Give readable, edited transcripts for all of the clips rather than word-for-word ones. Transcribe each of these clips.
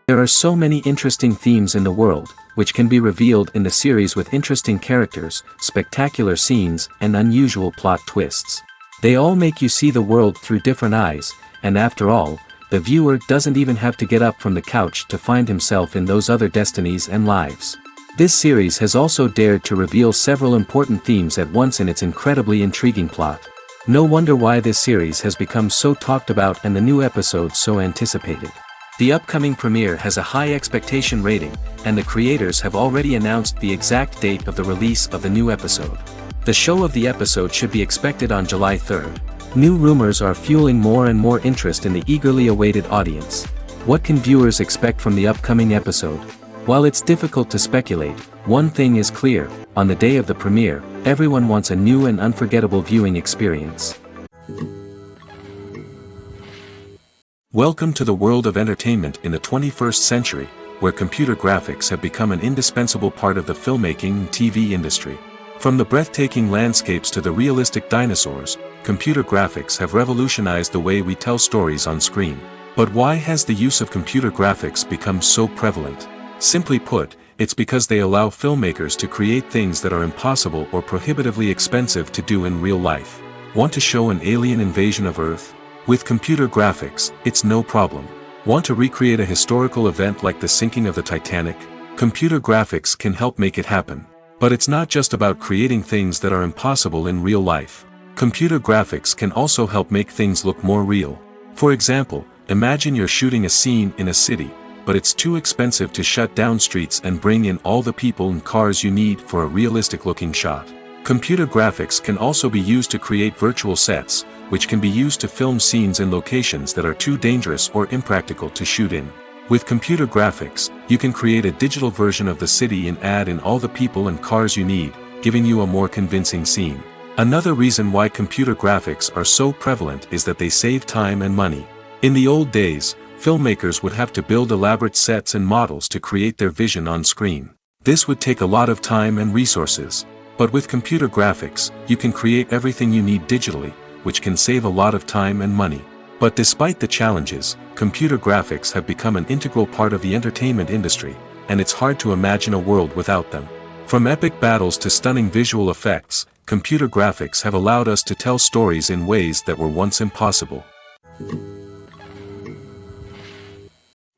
There are so many interesting themes in the world, which can be revealed in the series with interesting characters, spectacular scenes, and unusual plot twists. They all make you see the world through different eyes, and after all, the viewer doesn't even have to get up from the couch to find himself in those other destinies and lives. This series has also dared to reveal several important themes at once in its incredibly intriguing plot. No wonder why this series has become so talked about and the new episodes so anticipated. The upcoming premiere has a high expectation rating, and the creators have already announced the exact date of the release of the new episode. The show of the episode should be expected on July 3rd. New rumors are fueling more and more interest in the eagerly awaited audience. What can viewers expect from the upcoming episode? While it's difficult to speculate, one thing is clear: on the day of the premiere, everyone wants a new and unforgettable viewing experience. Welcome to the world of entertainment in the 21st century, where computer graphics have become an indispensable part of the filmmaking and TV industry. From the breathtaking landscapes to the realistic dinosaurs, computer graphics have revolutionized the way we tell stories on screen. But why has the use of computer graphics become so prevalent? Simply put, it's because they allow filmmakers to create things that are impossible or prohibitively expensive to do in real life. Want to show an alien invasion of Earth? With computer graphics, it's no problem. Want to recreate a historical event like the sinking of the Titanic? Computer graphics can help make it happen. But it's not just about creating things that are impossible in real life. Computer graphics can also help make things look more real. For example, imagine you're shooting a scene in a city, but it's too expensive to shut down streets and bring in all the people and cars you need for a realistic-looking shot. Computer graphics can also be used to create virtual sets, which can be used to film scenes in locations that are too dangerous or impractical to shoot in. With computer graphics, you can create a digital version of the city and add in all the people and cars you need, giving you a more convincing scene. Another reason why computer graphics are so prevalent is that they save time and money. In the old days, filmmakers would have to build elaborate sets and models to create their vision on screen. This would take a lot of time and resources. But with computer graphics, you can create everything you need digitally, which can save a lot of time and money. But despite the challenges, computer graphics have become an integral part of the entertainment industry, and it's hard to imagine a world without them. From epic battles to stunning visual effects, computer graphics have allowed us to tell stories in ways that were once impossible.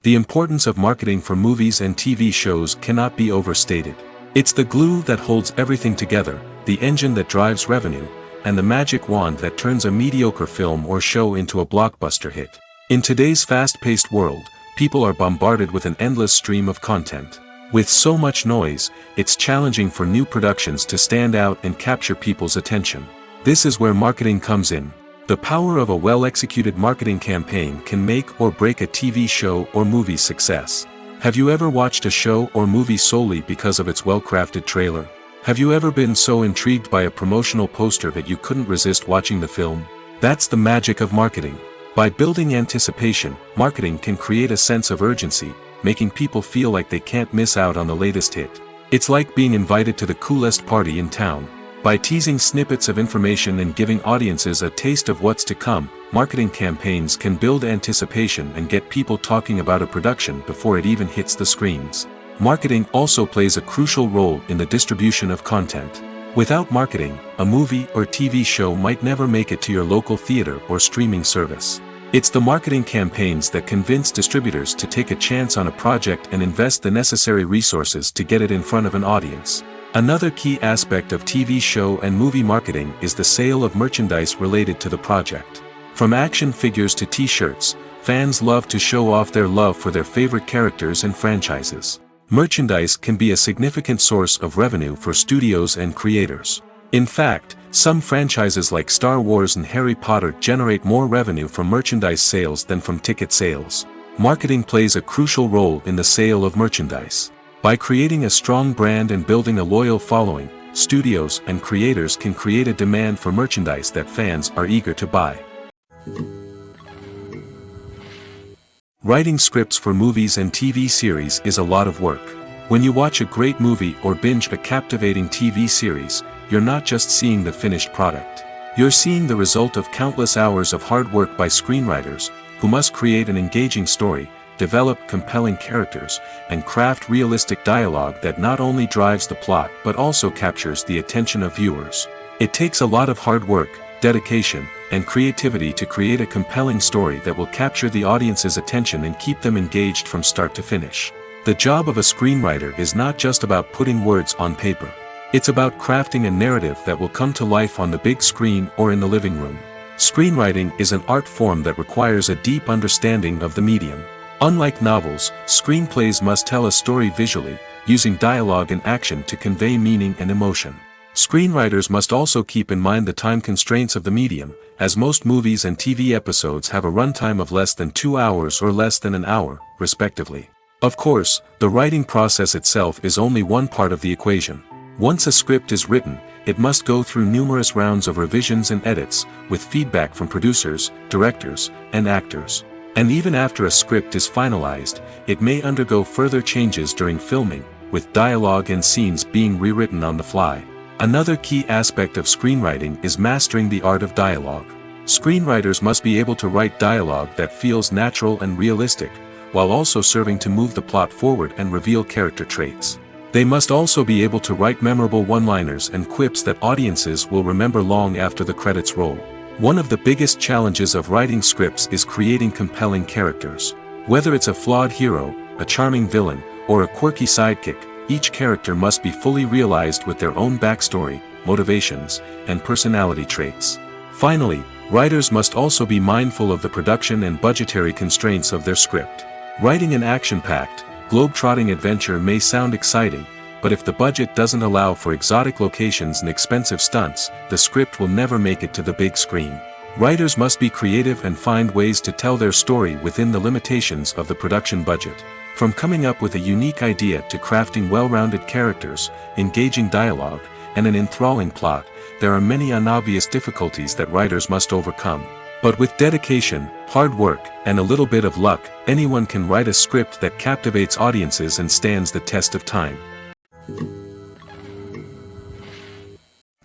The importance of marketing for movies and TV shows cannot be overstated. It's the glue that holds everything together, the engine that drives revenue, and the magic wand that turns a mediocre film or show into a blockbuster hit. In today's fast-paced world, people are bombarded with an endless stream of content. With so much noise, it's challenging for new productions to stand out and capture people's attention. This is where marketing comes in. The power of a well-executed marketing campaign can make or break a TV show or movie's success. Have you ever watched a show or movie solely because of its well-crafted trailer? Have you ever been so intrigued by a promotional poster that you couldn't resist watching the film? That's the magic of marketing. By building anticipation, marketing can create a sense of urgency, making people feel like they can't miss out on the latest hit. It's like being invited to the coolest party in town. By teasing snippets of information and giving audiences a taste of what's to come, marketing campaigns can build anticipation and get people talking about a production before it even hits the screens. Marketing also plays a crucial role in the distribution of content. Without marketing, a movie or TV show might never make it to your local theater or streaming service. It's the marketing campaigns that convince distributors to take a chance on a project and invest the necessary resources to get it in front of an audience. Another key aspect of TV show and movie marketing is the sale of merchandise related to the project. From action figures to t-shirts, fans love to show off their love for their favorite characters and franchises. Merchandise can be a significant source of revenue for studios and creators. In fact, some franchises like Star Wars and Harry Potter generate more revenue from merchandise sales than from ticket sales. Marketing plays a crucial role in the sale of merchandise. By creating a strong brand and building a loyal following, studios and creators can create a demand for merchandise that fans are eager to buy. Writing scripts for movies and TV series is a lot of work. When you watch a great movie or binge a captivating TV series, you're not just seeing the finished product. You're seeing the result of countless hours of hard work by screenwriters, who must create an engaging story, develop compelling characters, and craft realistic dialogue that not only drives the plot but also captures the attention of viewers. It takes a lot of hard work, dedication, and creativity to create a compelling story that will capture the audience's attention and keep them engaged from start to finish. The job of a screenwriter is not just about putting words on paper. It's about crafting a narrative that will come to life on the big screen or in the living room. Screenwriting is an art form that requires a deep understanding of the medium. Unlike novels, screenplays must tell a story visually, using dialogue and action to convey meaning and emotion. Screenwriters must also keep in mind the time constraints of the medium, as most movies and TV episodes have a runtime of less than 2 hours or less than an hour, respectively. Of course, the writing process itself is only one part of the equation. Once a script is written, it must go through numerous rounds of revisions and edits, with feedback from producers, directors, and actors. And even after a script is finalized, it may undergo further changes during filming, with dialogue and scenes being rewritten on the fly. Another key aspect of screenwriting is mastering the art of dialogue. Screenwriters must be able to write dialogue that feels natural and realistic, while also serving to move the plot forward and reveal character traits. They must also be able to write memorable one-liners and quips that audiences will remember long after the credits roll. One of the biggest challenges of writing scripts is creating compelling characters. Whether it's a flawed hero, a charming villain, or a quirky sidekick, each character must be fully realized with their own backstory, motivations, and personality traits. Finally, writers must also be mindful of the production and budgetary constraints of their script. Writing an action-packed, globe-trotting adventure may sound exciting, but if the budget doesn't allow for exotic locations and expensive stunts, the script will never make it to the big screen. Writers must be creative and find ways to tell their story within the limitations of the production budget. From coming up with a unique idea to crafting well-rounded characters, engaging dialogue, and an enthralling plot, there are many unobvious difficulties that writers must overcome. But with dedication, hard work, and a little bit of luck, anyone can write a script that captivates audiences and stands the test of time.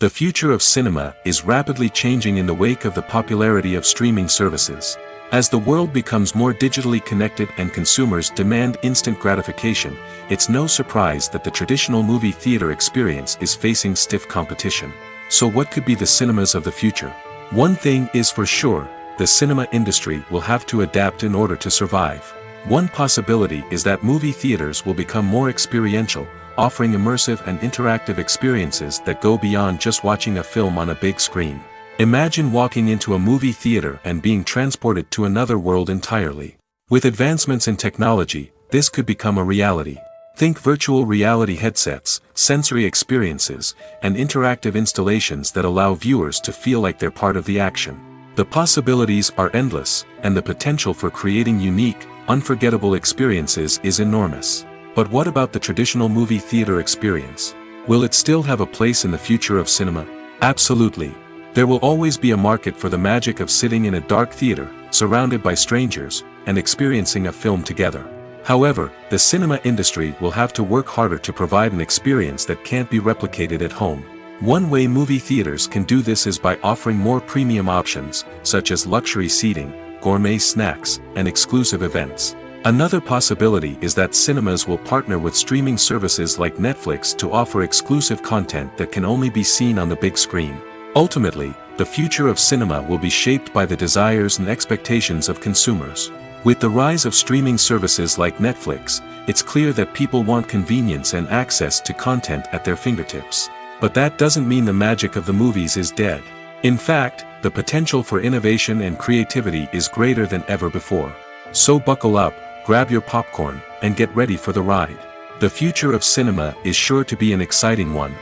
The future of cinema is rapidly changing in the wake of the popularity of streaming services. As the world becomes more digitally connected and consumers demand instant gratification, it's no surprise that the traditional movie theater experience is facing stiff competition. So what could be the cinemas of the future? One thing is for sure, the cinema industry will have to adapt in order to survive. One possibility is that movie theaters will become more experiential, offering immersive and interactive experiences that go beyond just watching a film on a big screen. Imagine walking into a movie theater and being transported to another world entirely. With advancements in technology, this could become a reality. Think virtual reality headsets, sensory experiences, and interactive installations that allow viewers to feel like they're part of the action. The possibilities are endless, and the potential for creating unique, unforgettable experiences is enormous. But what about the traditional movie theater experience? Will it still have a place in the future of cinema? Absolutely. There will always be a market for the magic of sitting in a dark theater, surrounded by strangers, and experiencing a film together. However, the cinema industry will have to work harder to provide an experience that can't be replicated at home. One way movie theaters can do this is by offering more premium options, such as luxury seating, gourmet snacks, and exclusive events. Another possibility is that cinemas will partner with streaming services like Netflix to offer exclusive content that can only be seen on the big screen. Ultimately, the future of cinema will be shaped by the desires and expectations of consumers. With the rise of streaming services like Netflix, it's clear that people want convenience and access to content at their fingertips. But that doesn't mean the magic of the movies is dead. In fact, the potential for innovation and creativity is greater than ever before. So buckle up, grab your popcorn, and get ready for the ride. The future of cinema is sure to be an exciting one.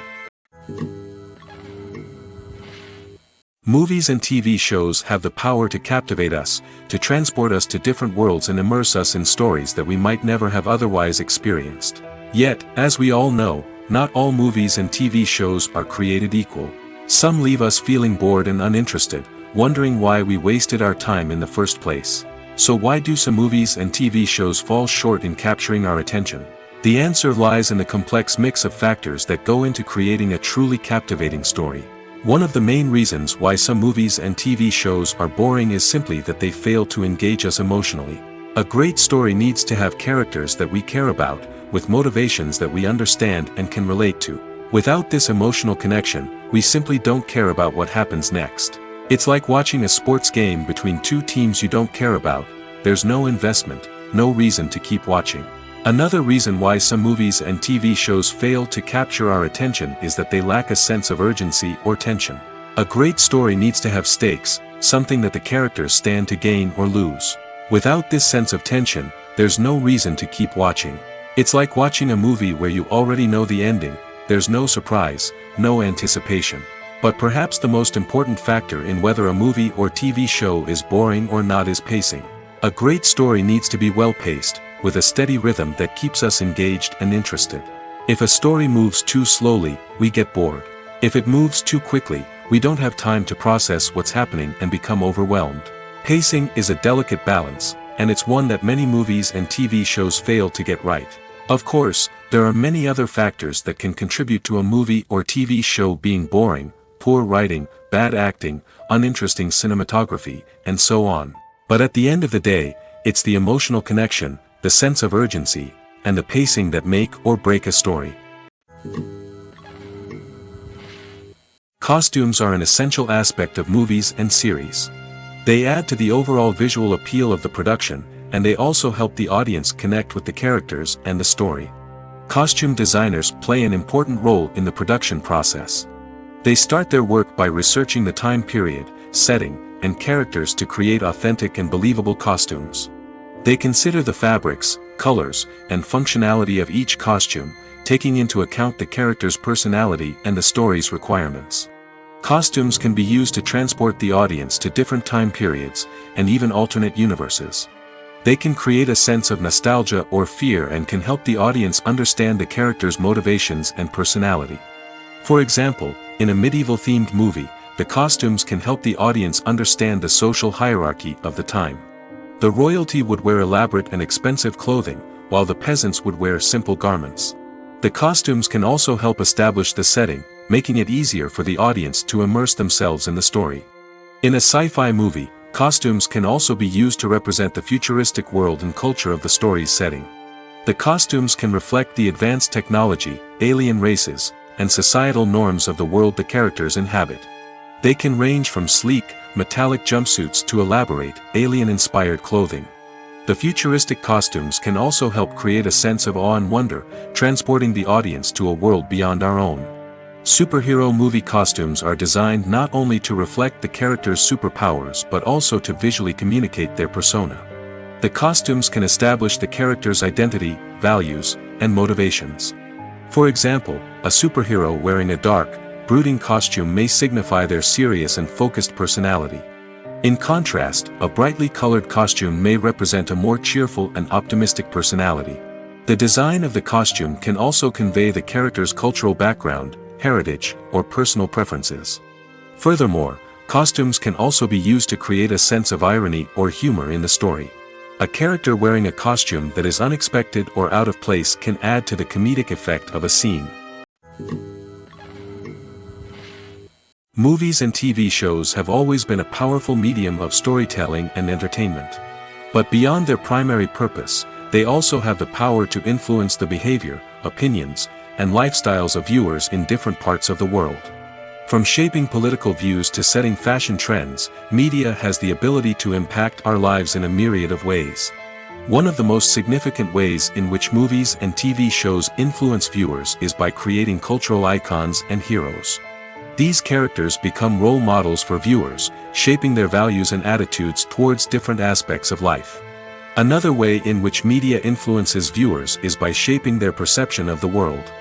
Movies and TV shows have the power to captivate us, to transport us to different worlds and immerse us in stories that we might never have otherwise experienced. Yet, as we all know, not all movies and TV shows are created equal. Some leave us feeling bored and uninterested, wondering why we wasted our time in the first place. So why do some movies and TV shows fall short in capturing our attention? The answer lies in the complex mix of factors that go into creating a truly captivating story. One of the main reasons why some movies and TV shows are boring is simply that they fail to engage us emotionally. A great story needs to have characters that we care about, with motivations that we understand and can relate to. Without this emotional connection, we simply don't care about what happens next. It's like watching a sports game between two teams you don't care about. There's no investment, no reason to keep watching. Another reason why some movies and TV shows fail to capture our attention is that they lack a sense of urgency or tension. A great story needs to have stakes, something that the characters stand to gain or lose. Without this sense of tension, there's no reason to keep watching. It's like watching a movie where you already know the ending. There's no surprise, no anticipation. But perhaps the most important factor in whether a movie or TV show is boring or not is pacing. A great story needs to be well-paced, with a steady rhythm that keeps us engaged and interested. If a story moves too slowly, we get bored. If it moves too quickly, we don't have time to process what's happening and become overwhelmed. Pacing is a delicate balance, and it's one that many movies and TV shows fail to get right. Of course, there are many other factors that can contribute to a movie or TV show being boring: poor writing, bad acting, uninteresting cinematography, and so on. But at the end of the day, it's the emotional connection, the sense of urgency, and the pacing that make or break a story. Costumes are an essential aspect of movies and series. They add to the overall visual appeal of the production, and they also help the audience connect with the characters and the story. Costume designers play an important role in the production process. They start their work by researching the time period, setting, and characters to create authentic and believable costumes. They consider the fabrics, colors, and functionality of each costume, taking into account the character's personality and the story's requirements. Costumes can be used to transport the audience to different time periods, and even alternate universes. They can create a sense of nostalgia or fear and can help the audience understand the character's motivations and personality. For example, in a medieval-themed movie, the costumes can help the audience understand the social hierarchy of the time. The royalty would wear elaborate and expensive clothing, while the peasants would wear simple garments. The costumes can also help establish the setting, making it easier for the audience to immerse themselves in the story. In a sci-fi movie, costumes can also be used to represent the futuristic world and culture of the story's setting. The costumes can reflect the advanced technology, alien races, and societal norms of the world the characters inhabit. They can range from sleek, metallic jumpsuits to elaborate, alien-inspired clothing. The futuristic costumes can also help create a sense of awe and wonder, transporting the audience to a world beyond our own. Superhero movie costumes are designed not only to reflect the character's superpowers but also to visually communicate their persona. The costumes can establish the character's identity, values, and motivations. For example, a superhero wearing a dark, brooding costume may signify their serious and focused personality. In contrast, a brightly colored costume may represent a more cheerful and optimistic personality. The design of the costume can also convey the character's cultural background, heritage, or personal preferences. Furthermore, costumes can also be used to create a sense of irony or humor in the story. A character wearing a costume that is unexpected or out of place can add to the comedic effect of a scene. Movies and TV shows have always been a powerful medium of storytelling and entertainment. But beyond their primary purpose, they also have the power to influence the behavior, opinions, and lifestyles of viewers in different parts of the world. From shaping political views to setting fashion trends, media has the ability to impact our lives in a myriad of ways. One of the most significant ways in which movies and TV shows influence viewers is by creating cultural icons and heroes. These characters become role models for viewers, shaping their values and attitudes towards different aspects of life. Another way in which media influences viewers is by shaping their perception of the world.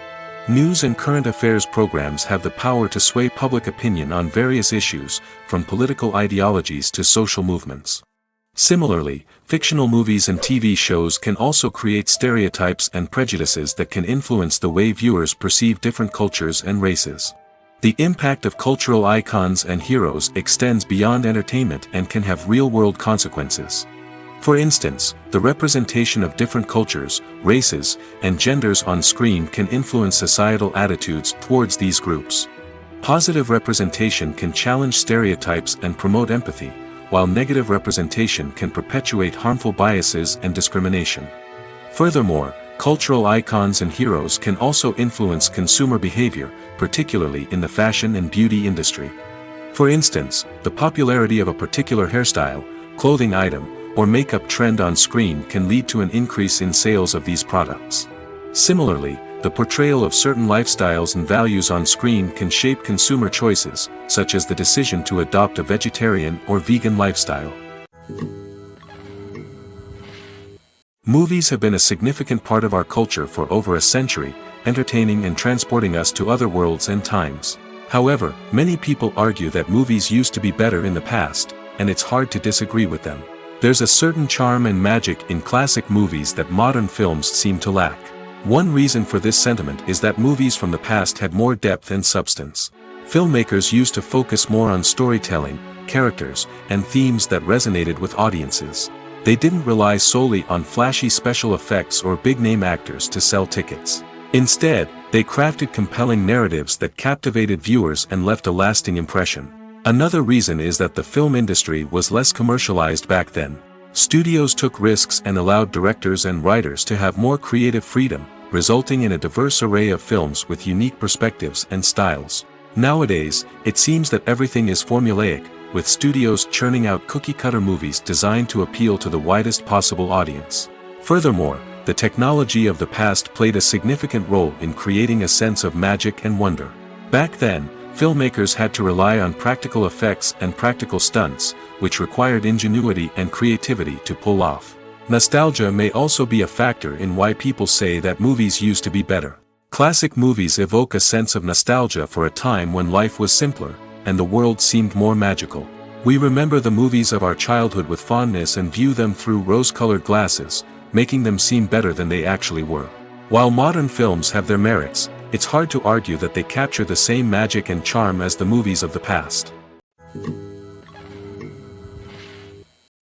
News and current affairs programs have the power to sway public opinion on various issues, from political ideologies to social movements. Similarly, fictional movies and TV shows can also create stereotypes and prejudices that can influence the way viewers perceive different cultures and races. The impact of cultural icons and heroes extends beyond entertainment and can have real-world consequences. For instance, the representation of different cultures, races, and genders on screen can influence societal attitudes towards these groups. Positive representation can challenge stereotypes and promote empathy, while negative representation can perpetuate harmful biases and discrimination. Furthermore, cultural icons and heroes can also influence consumer behavior, particularly in the fashion and beauty industry. For instance, the popularity of a particular hairstyle, clothing item, or makeup trend on screen can lead to an increase in sales of these products. Similarly, the portrayal of certain lifestyles and values on screen can shape consumer choices, such as the decision to adopt a vegetarian or vegan lifestyle. Movies have been a significant part of our culture for over a century, entertaining and transporting us to other worlds and times. However, many people argue that movies used to be better in the past, and it's hard to disagree with them. There's a certain charm and magic in classic movies that modern films seem to lack. One reason for this sentiment is that movies from the past had more depth and substance. Filmmakers used to focus more on storytelling, characters, and themes that resonated with audiences. They didn't rely solely on flashy special effects or big-name actors to sell tickets. Instead, they crafted compelling narratives that captivated viewers and left a lasting impression. Another reason is that the film industry was less commercialized back then. Studios took risks and allowed directors and writers to have more creative freedom, resulting in a diverse array of films with unique perspectives and styles. Nowadays, it seems that everything is formulaic, with studios churning out cookie-cutter movies designed to appeal to the widest possible audience. Furthermore, the technology of the past played a significant role in creating a sense of magic and wonder. Back then, filmmakers had to rely on practical effects and practical stunts, which required ingenuity and creativity to pull off. Nostalgia may also be a factor in why people say that movies used to be better. Classic movies evoke a sense of nostalgia for a time when life was simpler, and the world seemed more magical. We remember the movies of our childhood with fondness and view them through rose-colored glasses, making them seem better than they actually were. While modern films have their merits, it's hard to argue that they capture the same magic and charm as the movies of the past.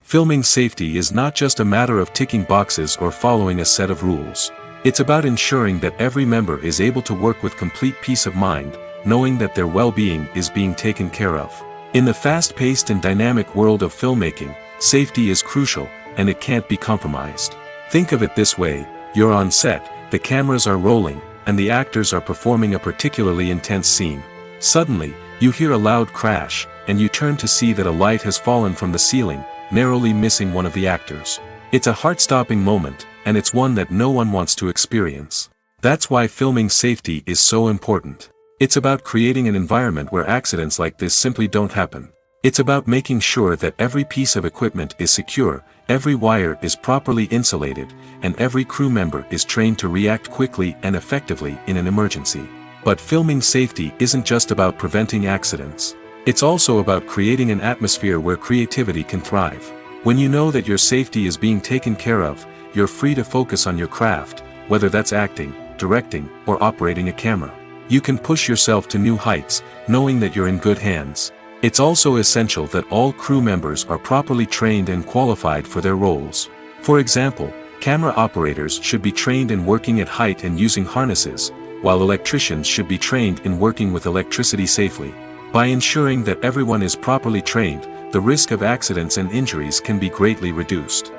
Filming safety is not just a matter of ticking boxes or following a set of rules. It's about ensuring that every member is able to work with complete peace of mind, knowing that their well-being is being taken care of. In the fast-paced and dynamic world of filmmaking, safety is crucial, and it can't be compromised. Think of it this way: you're on set, the cameras are rolling, and the actors are performing a particularly intense scene. Suddenly, you hear a loud crash, and you turn to see that a light has fallen from the ceiling, narrowly missing one of the actors. It's a heart-stopping moment, and it's one that no one wants to experience. That's why filming safety is so important. It's about creating an environment where accidents like this simply don't happen. It's about making sure that every piece of equipment is secure, every wire is properly insulated, and every crew member is trained to react quickly and effectively in an emergency. But filming safety isn't just about preventing accidents. It's also about creating an atmosphere where creativity can thrive. When you know that your safety is being taken care of, you're free to focus on your craft, whether that's acting, directing, or operating a camera. You can push yourself to new heights, knowing that you're in good hands. It's also essential that all crew members are properly trained and qualified for their roles. For example, camera operators should be trained in working at height and using harnesses, while electricians should be trained in working with electricity safely. By ensuring that everyone is properly trained, the risk of accidents and injuries can be greatly reduced.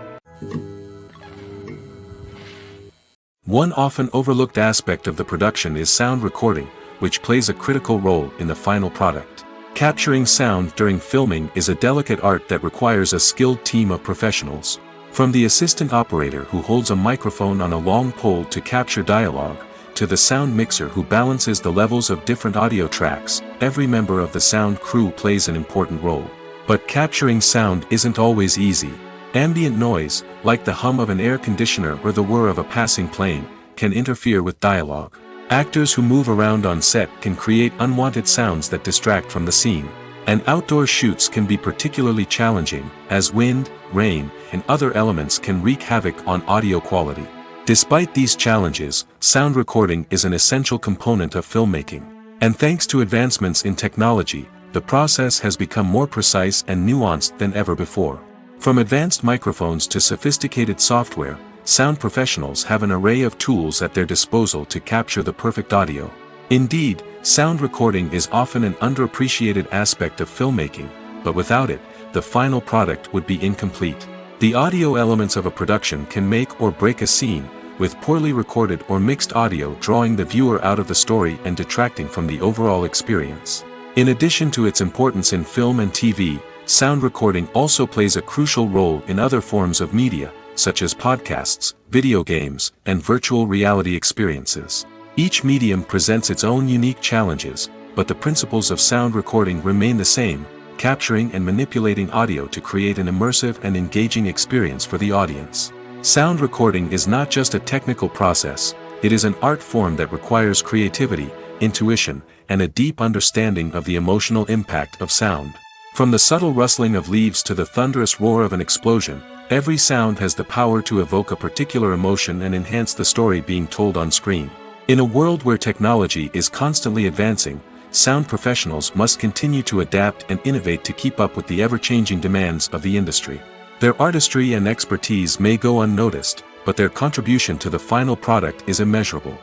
One often overlooked aspect of the production is sound recording, which plays a critical role in the final product. Capturing sound during filming is a delicate art that requires a skilled team of professionals. From the assistant operator who holds a microphone on a long pole to capture dialogue, to the sound mixer who balances the levels of different audio tracks, every member of the sound crew plays an important role. But capturing sound isn't always easy. Ambient noise, like the hum of an air conditioner or the whir of a passing plane, can interfere with dialogue. Actors who move around on set can create unwanted sounds that distract from the scene. And outdoor shoots can be particularly challenging, as wind, rain, and other elements can wreak havoc on audio quality. Despite these challenges, sound recording is an essential component of filmmaking. And thanks to advancements in technology, the process has become more precise and nuanced than ever before. From advanced microphones to sophisticated software, sound professionals have an array of tools at their disposal to capture the perfect audio. Indeed, sound recording is often an underappreciated aspect of filmmaking, but without it, the final product would be incomplete. The audio elements of a production can make or break a scene, with poorly recorded or mixed audio drawing the viewer out of the story and detracting from the overall experience. In addition to its importance in film and TV, sound recording also plays a crucial role in other forms of media, such as podcasts, video games, and virtual reality experiences. Each medium presents its own unique challenges, but the principles of sound recording remain the same, capturing and manipulating audio to create an immersive and engaging experience for the audience. Sound recording is not just a technical process, it is an art form that requires creativity, intuition, and a deep understanding of the emotional impact of sound. From the subtle rustling of leaves to the thunderous roar of an explosion, every sound has the power to evoke a particular emotion and enhance the story being told on screen. In a world where technology is constantly advancing, sound professionals must continue to adapt and innovate to keep up with the ever-changing demands of the industry. Their artistry and expertise may go unnoticed, but their contribution to the final product is immeasurable.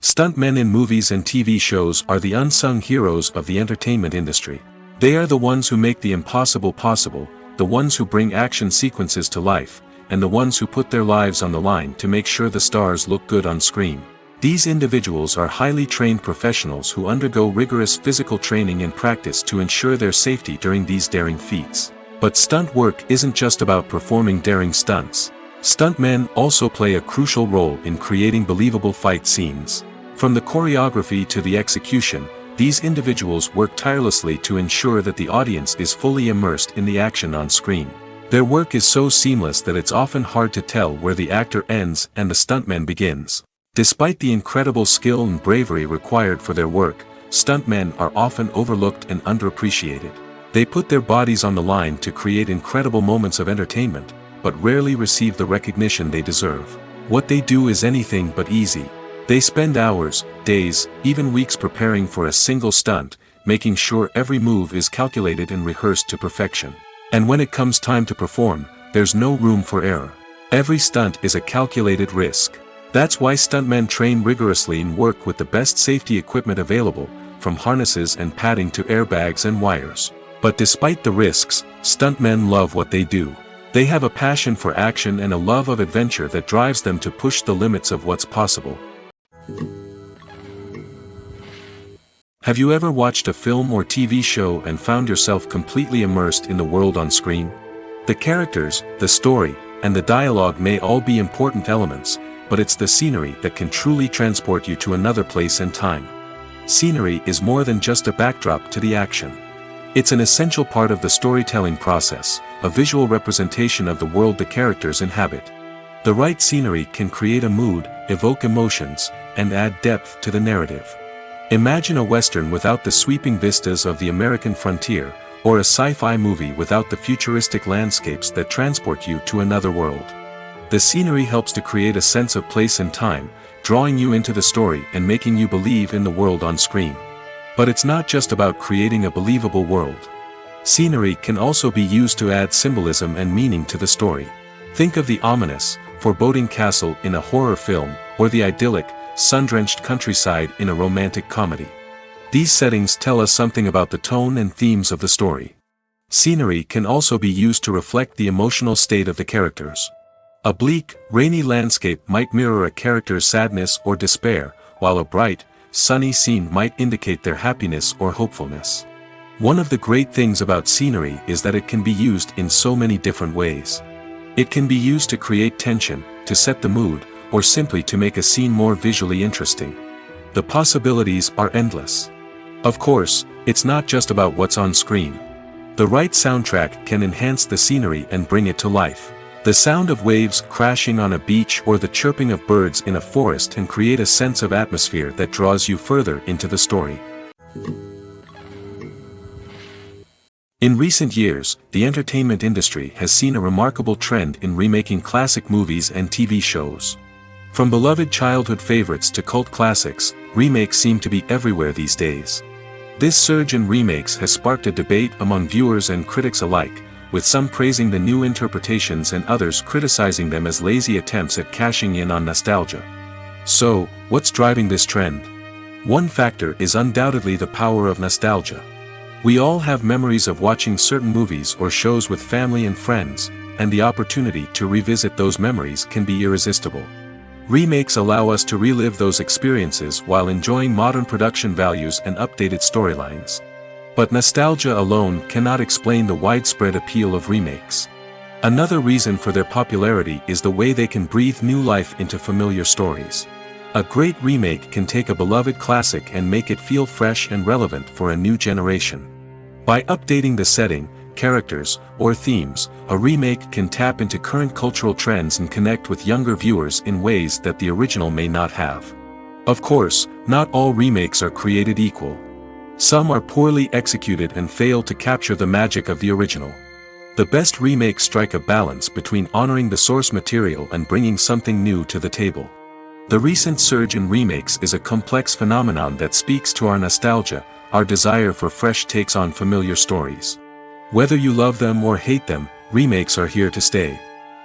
Stuntmen in movies and TV shows are the unsung heroes of the entertainment industry. They are the ones who make the impossible possible, the ones who bring action sequences to life, and the ones who put their lives on the line to make sure the stars look good on screen. These individuals are highly trained professionals who undergo rigorous physical training and practice to ensure their safety during these daring feats. But stunt work isn't just about performing daring stunts. Stuntmen also play a crucial role in creating believable fight scenes. From the choreography to the execution, these individuals work tirelessly to ensure that the audience is fully immersed in the action on screen. Their work is so seamless that it's often hard to tell where the actor ends and the stuntman begins. Despite the incredible skill and bravery required for their work, stuntmen are often overlooked and underappreciated. They put their bodies on the line to create incredible moments of entertainment, but rarely receive the recognition they deserve. What they do is anything but easy. They spend hours, days, even weeks preparing for a single stunt, making sure every move is calculated and rehearsed to perfection. And when it comes time to perform, there's no room for error. Every stunt is a calculated risk. That's why stuntmen train rigorously and work with the best safety equipment available, from harnesses and padding to airbags and wires. But despite the risks, stuntmen love what they do. They have a passion for action and a love of adventure that drives them to push the limits of what's possible. Have you ever watched a film or TV show and found yourself completely immersed in the world on screen? The characters, the story, and the dialogue may all be important elements, but it's the scenery that can truly transport you to another place and time. Scenery is more than just a backdrop to the action. It's an essential part of the storytelling process, a visual representation of the world the characters inhabit. The right scenery can create a mood, evoke emotions, and add depth to the narrative. Imagine a western without the sweeping vistas of the American frontier, or a sci-fi movie without the futuristic landscapes that transport you to another world. The scenery helps to create a sense of place and time, drawing you into the story and making you believe in the world on screen. But it's not just about creating a believable world. Scenery can also be used to add symbolism and meaning to the story. Think of the ominous, foreboding castle in a horror film, or the idyllic, sun-drenched countryside in a romantic comedy. These settings tell us something about the tone and themes of the story. Scenery can also be used to reflect the emotional state of the characters. A bleak, rainy landscape might mirror a character's sadness or despair, while a bright, sunny scene might indicate their happiness or hopefulness. One of the great things about scenery is that it can be used in so many different ways. It can be used to create tension, to set the mood, or simply to make a scene more visually interesting. The possibilities are endless. Of course, it's not just about what's on screen. The right soundtrack can enhance the scenery and bring it to life. The sound of waves crashing on a beach or the chirping of birds in a forest can create a sense of atmosphere that draws you further into the story. In recent years, the entertainment industry has seen a remarkable trend in remaking classic movies and TV shows. From beloved childhood favorites to cult classics, remakes seem to be everywhere these days. This surge in remakes has sparked a debate among viewers and critics alike, with some praising the new interpretations and others criticizing them as lazy attempts at cashing in on nostalgia. So, what's driving this trend? One factor is undoubtedly the power of nostalgia. We all have memories of watching certain movies or shows with family and friends, and the opportunity to revisit those memories can be irresistible. Remakes allow us to relive those experiences while enjoying modern production values and updated storylines. But nostalgia alone cannot explain the widespread appeal of remakes. Another reason for their popularity is the way they can breathe new life into familiar stories. A great remake can take a beloved classic and make it feel fresh and relevant for a new generation. By updating the setting, characters, or themes, a remake can tap into current cultural trends and connect with younger viewers in ways that the original may not have. Of course, not all remakes are created equal. Some are poorly executed and fail to capture the magic of the original. The best remakes strike a balance between honoring the source material and bringing something new to the table. The recent surge in remakes is a complex phenomenon that speaks to our nostalgia, our desire for fresh takes on familiar stories. Whether you love them or hate them, remakes are here to stay.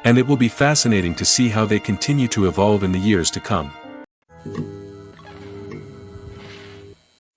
And it will be fascinating to see how they continue to evolve in the years to come.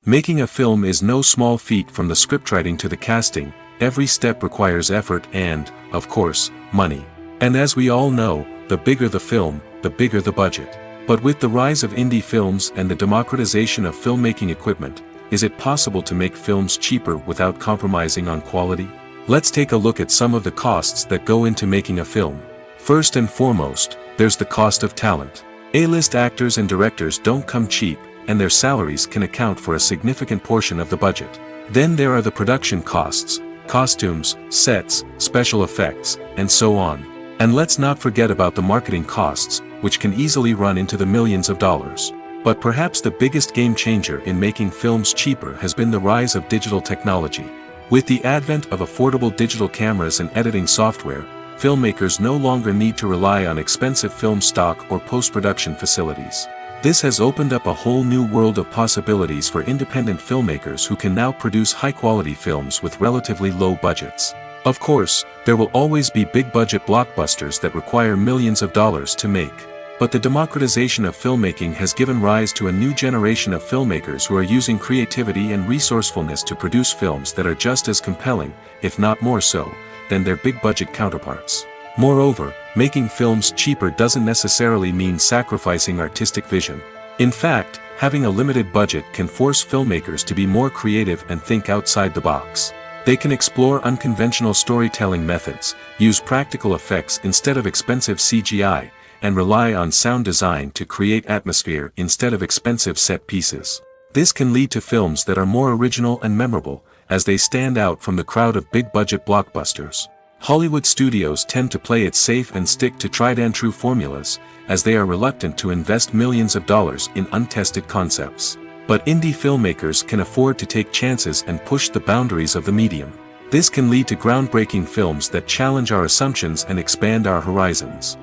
Making a film is no small feat. From the scriptwriting to the casting, every step requires effort and, of course, money. And as we all know, the bigger the film, the bigger the budget. But with the rise of indie films and the democratization of filmmaking equipment, is it possible to make films cheaper without compromising on quality? Let's take a look at some of the costs that go into making a film. First and foremost, there's the cost of talent. A-list actors and directors don't come cheap, and their salaries can account for a significant portion of the budget. Then there are the production costs, costumes, sets, special effects, and so on. And let's not forget about the marketing costs, which can easily run into the millions of dollars. But perhaps the biggest game changer in making films cheaper has been the rise of digital technology. With the advent of affordable digital cameras and editing software, filmmakers no longer need to rely on expensive film stock or post-production facilities. This has opened up a whole new world of possibilities for independent filmmakers who can now produce high-quality films with relatively low budgets. Of course, there will always be big-budget blockbusters that require millions of dollars to make. But the democratization of filmmaking has given rise to a new generation of filmmakers who are using creativity and resourcefulness to produce films that are just as compelling, if not more so, than their big-budget counterparts. Moreover, making films cheaper doesn't necessarily mean sacrificing artistic vision. In fact, having a limited budget can force filmmakers to be more creative and think outside the box. They can explore unconventional storytelling methods, use practical effects instead of expensive CGI, and rely on sound design to create atmosphere instead of expensive set pieces. This can lead to films that are more original and memorable, as they stand out from the crowd of big-budget blockbusters. Hollywood studios tend to play it safe and stick to tried-and-true formulas, as they are reluctant to invest millions of dollars in untested concepts. But indie filmmakers can afford to take chances and push the boundaries of the medium. This can lead to groundbreaking films that challenge our assumptions and expand our horizons.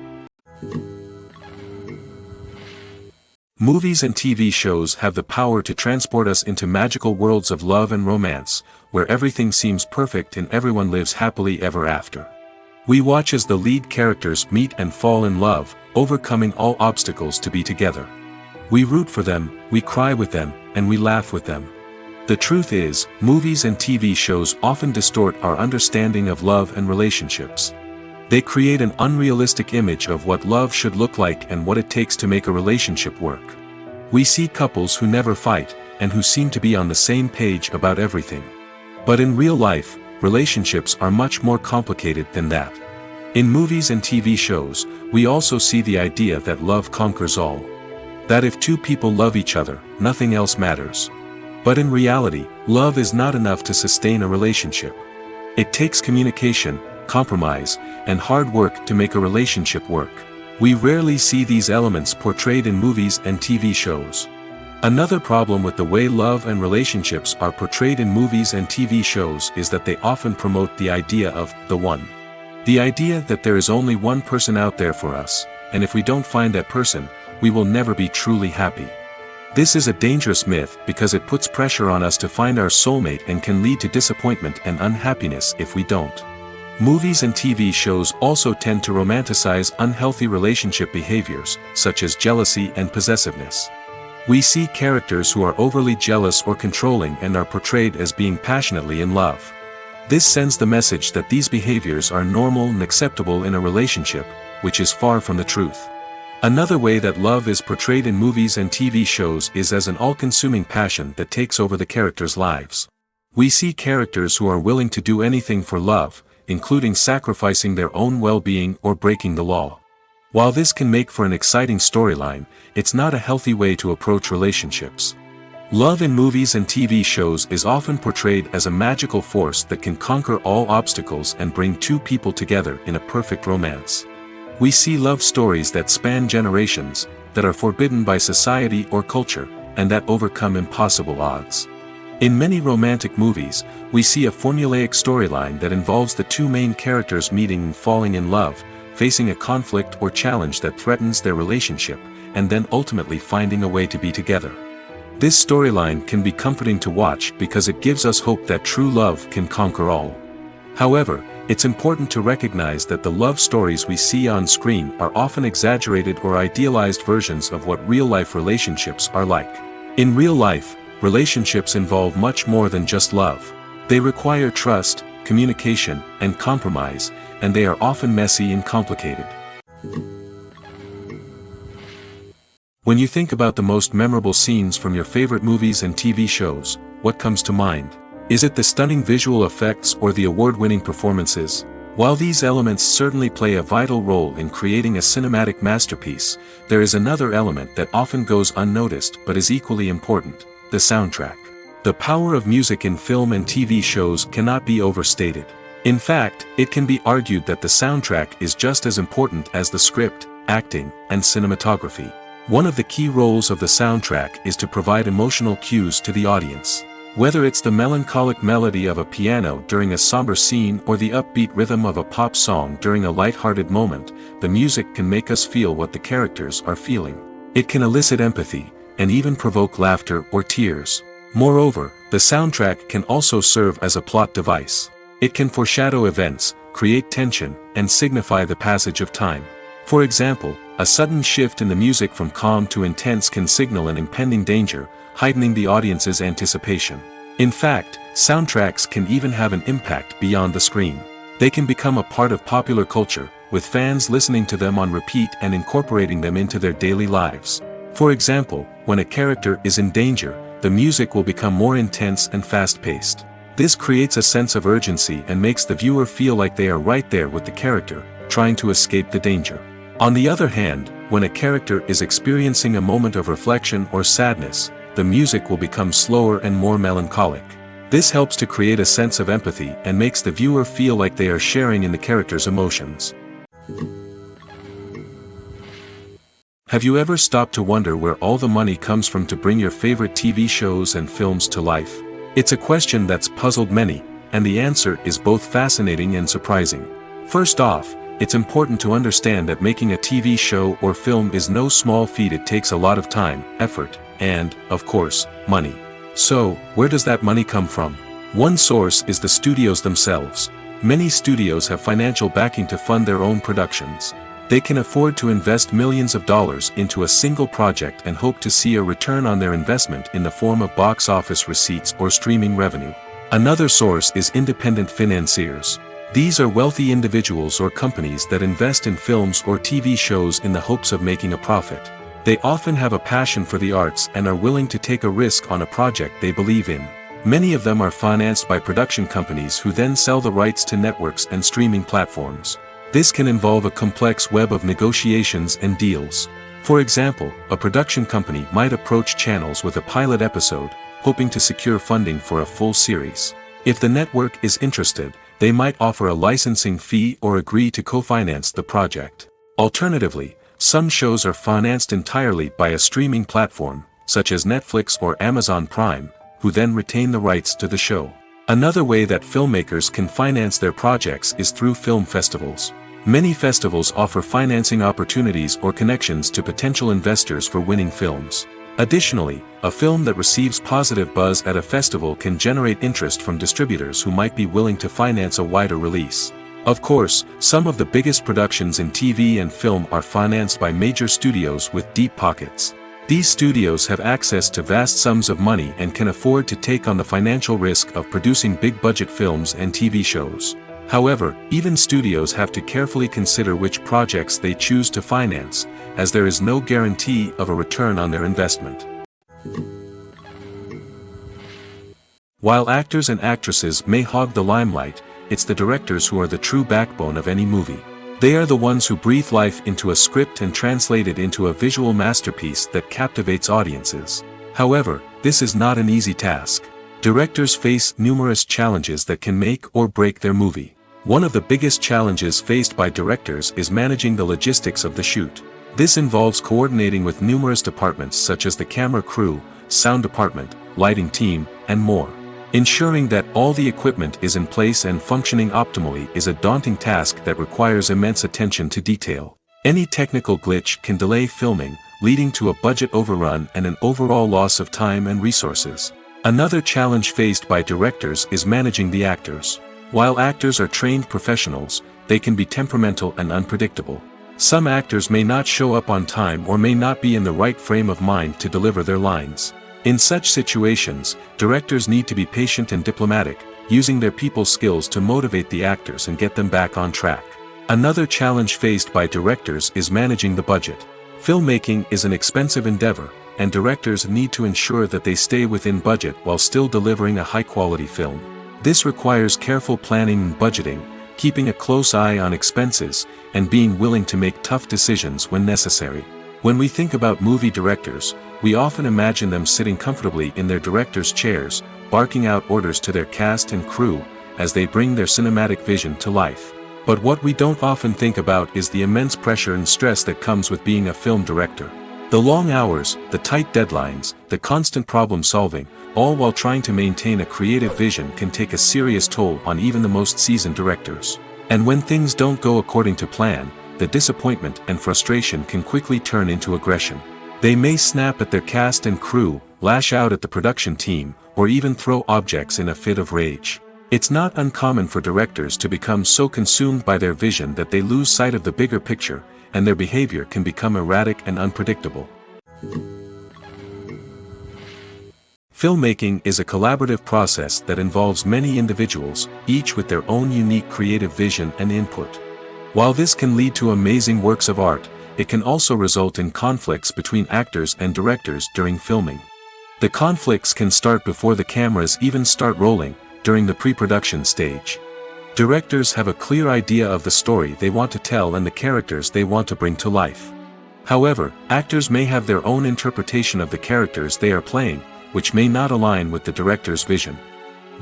Movies and TV shows have the power to transport us into magical worlds of love and romance, where everything seems perfect and everyone lives happily ever after. We watch as the lead characters meet and fall in love, overcoming all obstacles to be together. We root for them, we cry with them, and we laugh with them. The truth is, movies and TV shows often distort our understanding of love and relationships. They create an unrealistic image of what love should look like and what it takes to make a relationship work. We see couples who never fight, and who seem to be on the same page about everything. But in real life, relationships are much more complicated than that. In movies and TV shows, we also see the idea that love conquers all. That if two people love each other, nothing else matters. But in reality, love is not enough to sustain a relationship. It takes communication, compromise, and hard work to make a relationship work. We rarely see these elements portrayed in movies and TV shows. Another problem with the way love and relationships are portrayed in movies and TV shows is that they often promote the idea of the one. The idea that there is only one person out there for us, and if we don't find that person, we will never be truly happy. This is a dangerous myth because it puts pressure on us to find our soulmate and can lead to disappointment and unhappiness if we don't. Movies and TV shows also tend to romanticize unhealthy relationship behaviors, such as jealousy and possessiveness. We see characters who are overly jealous or controlling and are portrayed as being passionately in love. This sends the message that these behaviors are normal and acceptable in a relationship, which is far from the truth. Another way that love is portrayed in movies and TV shows is as an all-consuming passion that takes over the characters' lives. We see characters who are willing to do anything for love, including sacrificing their own well-being or breaking the law. While this can make for an exciting storyline, it's not a healthy way to approach relationships. Love in movies and TV shows is often portrayed as a magical force that can conquer all obstacles and bring two people together in a perfect romance. We see love stories that span generations, that are forbidden by society or culture, and that overcome impossible odds. In many romantic movies, we see a formulaic storyline that involves the two main characters meeting and falling in love, facing a conflict or challenge that threatens their relationship, and then ultimately finding a way to be together. This storyline can be comforting to watch because it gives us hope that true love can conquer all. However, it's important to recognize that the love stories we see on screen are often exaggerated or idealized versions of what real-life relationships are like. In real life, relationships involve much more than just love. They require trust, communication, and compromise, and they are often messy and complicated. When you think about the most memorable scenes from your favorite movies and TV shows, what comes to mind? Is it the stunning visual effects or the award-winning performances? While these elements certainly play a vital role in creating a cinematic masterpiece, there is another element that often goes unnoticed but is equally important: the soundtrack. The power of music in film and TV shows cannot be overstated. In fact, it can be argued that the soundtrack is just as important as the script, acting, and cinematography. One of the key roles of the soundtrack is to provide emotional cues to the audience. Whether it's the melancholic melody of a piano during a somber scene or the upbeat rhythm of a pop song during a light-hearted moment, the music can make us feel what the characters are feeling. It can elicit empathy, and even provoke laughter or tears. Moreover, the soundtrack can also serve as a plot device. It can foreshadow events, create tension, and signify the passage of time. For example, a sudden shift in the music from calm to intense can signal an impending danger, heightening the audience's anticipation. In fact, soundtracks can even have an impact beyond the screen. They can become a part of popular culture, with fans listening to them on repeat and incorporating them into their daily lives. For example, when a character is in danger, the music will become more intense and fast-paced. This creates a sense of urgency and makes the viewer feel like they are right there with the character, trying to escape the danger. On the other hand, when a character is experiencing a moment of reflection or sadness, the music will become slower and more melancholic. This helps to create a sense of empathy and makes the viewer feel like they are sharing in the character's emotions. Have you ever stopped to wonder where all the money comes from to bring your favorite TV shows and films to life? It's a question that's puzzled many, and the answer is both fascinating and surprising. First off, it's important to understand that making a TV show or film is no small feat. It takes a lot of time, effort, and, of course, money. So, where does that money come from? One source is the studios themselves. Many studios have financial backing to fund their own productions. They can afford to invest millions of dollars into a single project and hope to see a return on their investment in the form of box office receipts or streaming revenue. Another source is independent financiers. These are wealthy individuals or companies that invest in films or TV shows in the hopes of making a profit. They often have a passion for the arts and are willing to take a risk on a project they believe in. Many of them are financed by production companies who then sell the rights to networks and streaming platforms. This can involve a complex web of negotiations and deals. For example, a production company might approach channels with a pilot episode, hoping to secure funding for a full series. If the network is interested, they might offer a licensing fee or agree to co-finance the project. Alternatively, some shows are financed entirely by a streaming platform, such as Netflix or Amazon Prime, who then retain the rights to the show. Another way that filmmakers can finance their projects is through film festivals. Many festivals offer financing opportunities or connections to potential investors for winning films. Additionally, a film that receives positive buzz at a festival can generate interest from distributors who might be willing to finance a wider release. Of course, some of the biggest productions in TV and film are financed by major studios with deep pockets. These studios have access to vast sums of money and can afford to take on the financial risk of producing big-budget films and TV shows. However, even studios have to carefully consider which projects they choose to finance, as there is no guarantee of a return on their investment. While actors and actresses may hog the limelight, it's the directors who are the true backbone of any movie. They are the ones who breathe life into a script and translate it into a visual masterpiece that captivates audiences. However, this is not an easy task. Directors face numerous challenges that can make or break their movie. One of the biggest challenges faced by directors is managing the logistics of the shoot. This involves coordinating with numerous departments such as the camera crew, sound department, lighting team, and more. Ensuring that all the equipment is in place and functioning optimally is a daunting task that requires immense attention to detail. Any technical glitch can delay filming, leading to a budget overrun and an overall loss of time and resources. Another challenge faced by directors is managing the actors. While actors are trained professionals, they can be temperamental and unpredictable. Some actors may not show up on time or may not be in the right frame of mind to deliver their lines. In such situations, directors need to be patient and diplomatic, using their people skills to motivate the actors and get them back on track. Another challenge faced by directors is managing the budget. Filmmaking is an expensive endeavor, and directors need to ensure that they stay within budget while still delivering a high-quality film. This requires careful planning and budgeting, keeping a close eye on expenses, and being willing to make tough decisions when necessary. When we think about movie directors, we often imagine them sitting comfortably in their director's chairs, barking out orders to their cast and crew, as they bring their cinematic vision to life. But what we don't often think about is the immense pressure and stress that comes with being a film director. The long hours, the tight deadlines, the constant problem solving, all while trying to maintain a creative vision can take a serious toll on even the most seasoned directors. And when things don't go according to plan, the disappointment and frustration can quickly turn into aggression. They may snap at their cast and crew, lash out at the production team, or even throw objects in a fit of rage. It's not uncommon for directors to become so consumed by their vision that they lose sight of the bigger picture, and their behavior can become erratic and unpredictable. Filmmaking is a collaborative process that involves many individuals, each with their own unique creative vision and input. While this can lead to amazing works of art, it can also result in conflicts between actors and directors during filming. The conflicts can start before the cameras even start rolling, during the pre-production stage. Directors have a clear idea of the story they want to tell and the characters they want to bring to life. However, actors may have their own interpretation of the characters they are playing, which may not align with the director's vision.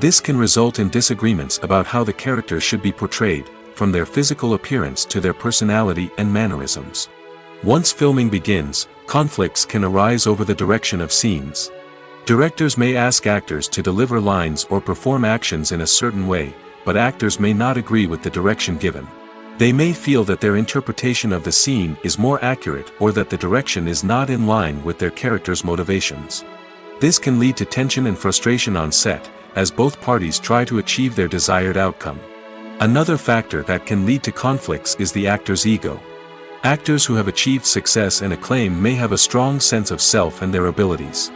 This can result in disagreements about how the characters should be portrayed, from their physical appearance to their personality and mannerisms. Once filming begins, conflicts can arise over the direction of scenes. Directors may ask actors to deliver lines or perform actions in a certain way, but actors may not agree with the direction given. They may feel that their interpretation of the scene is more accurate or that the direction is not in line with their character's motivations. This can lead to tension and frustration on set, as both parties try to achieve their desired outcome. Another factor that can lead to conflicts is the actor's ego. Actors who have achieved success and acclaim may have a strong sense of self and their abilities.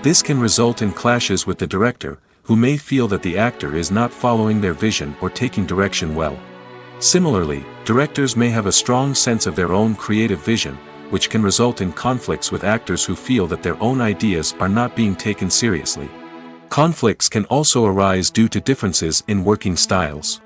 This can result in clashes with the director, who may feel that the actor is not following their vision or taking direction well. Similarly, directors may have a strong sense of their own creative vision, which can result in conflicts with actors who feel that their own ideas are not being taken seriously. Conflicts can also arise due to differences in working styles.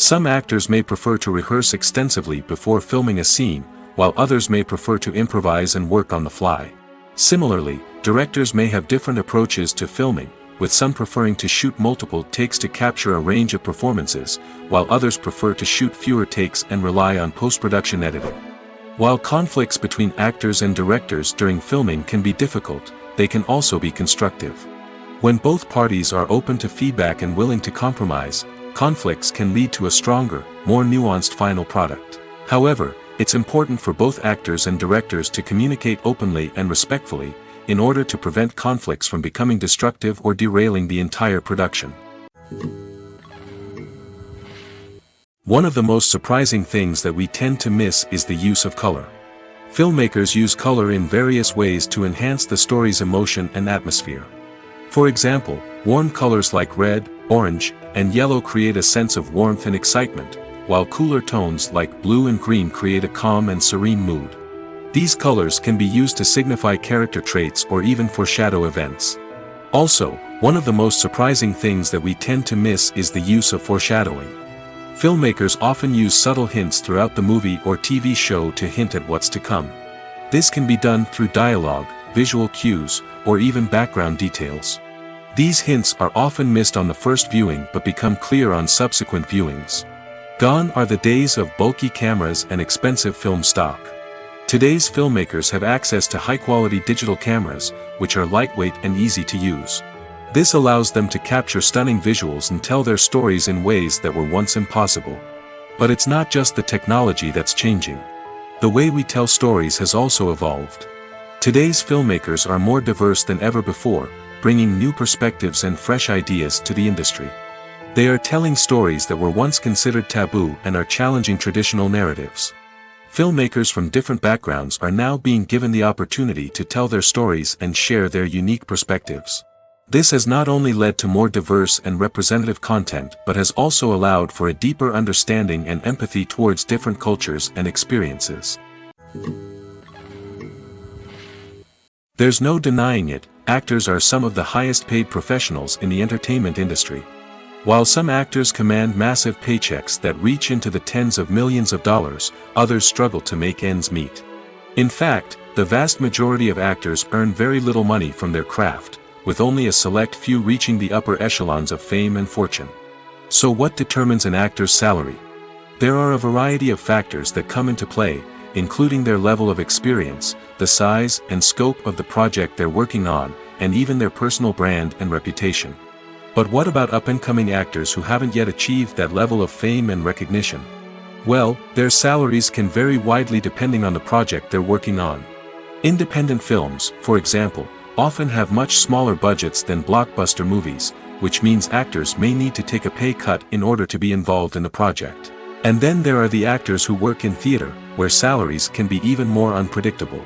Some actors may prefer to rehearse extensively before filming a scene, while others may prefer to improvise and work on the fly. Similarly, directors may have different approaches to filming, with some preferring to shoot multiple takes to capture a range of performances, while others prefer to shoot fewer takes and rely on post-production editing. While conflicts between actors and directors during filming can be difficult, they can also be constructive. When both parties are open to feedback and willing to compromise, conflicts can lead to a stronger, more nuanced final product. However, it's important for both actors and directors to communicate openly and respectfully, in order to prevent conflicts from becoming destructive or derailing the entire production. One of the most surprising things that we tend to miss is the use of color. Filmmakers use color in various ways to enhance the story's emotion and atmosphere. For example, warm colors like red, orange, and yellow create a sense of warmth and excitement, while cooler tones like blue and green create a calm and serene mood. These colors can be used to signify character traits or even foreshadow events. Also, one of the most surprising things that we tend to miss is the use of foreshadowing. Filmmakers often use subtle hints throughout the movie or TV show to hint at what's to come. This can be done through dialogue, visual cues, or even background details. These hints are often missed on the first viewing but become clear on subsequent viewings. Gone are the days of bulky cameras and expensive film stock. Today's filmmakers have access to high-quality digital cameras, which are lightweight and easy to use. This allows them to capture stunning visuals and tell their stories in ways that were once impossible. But it's not just the technology that's changing. The way we tell stories has also evolved. Today's filmmakers are more diverse than ever before, bringing new perspectives and fresh ideas to the industry. They are telling stories that were once considered taboo and are challenging traditional narratives. Filmmakers from different backgrounds are now being given the opportunity to tell their stories and share their unique perspectives. This has not only led to more diverse and representative content but has also allowed for a deeper understanding and empathy towards different cultures and experiences. There's no denying it, actors are some of the highest paid professionals in the entertainment industry. While some actors command massive paychecks that reach into the tens of millions of dollars, others struggle to make ends meet. In fact, the vast majority of actors earn very little money from their craft, with only a select few reaching the upper echelons of fame and fortune. So what determines an actor's salary? There are a variety of factors that come into play, including their level of experience, the size and scope of the project they're working on, and even their personal brand and reputation. But what about up-and-coming actors who haven't yet achieved that level of fame and recognition? Well, their salaries can vary widely depending on the project they're working on. Independent films, for example, often have much smaller budgets than blockbuster movies, which means actors may need to take a pay cut in order to be involved in the project. And then there are the actors who work in theater, where salaries can be even more unpredictable.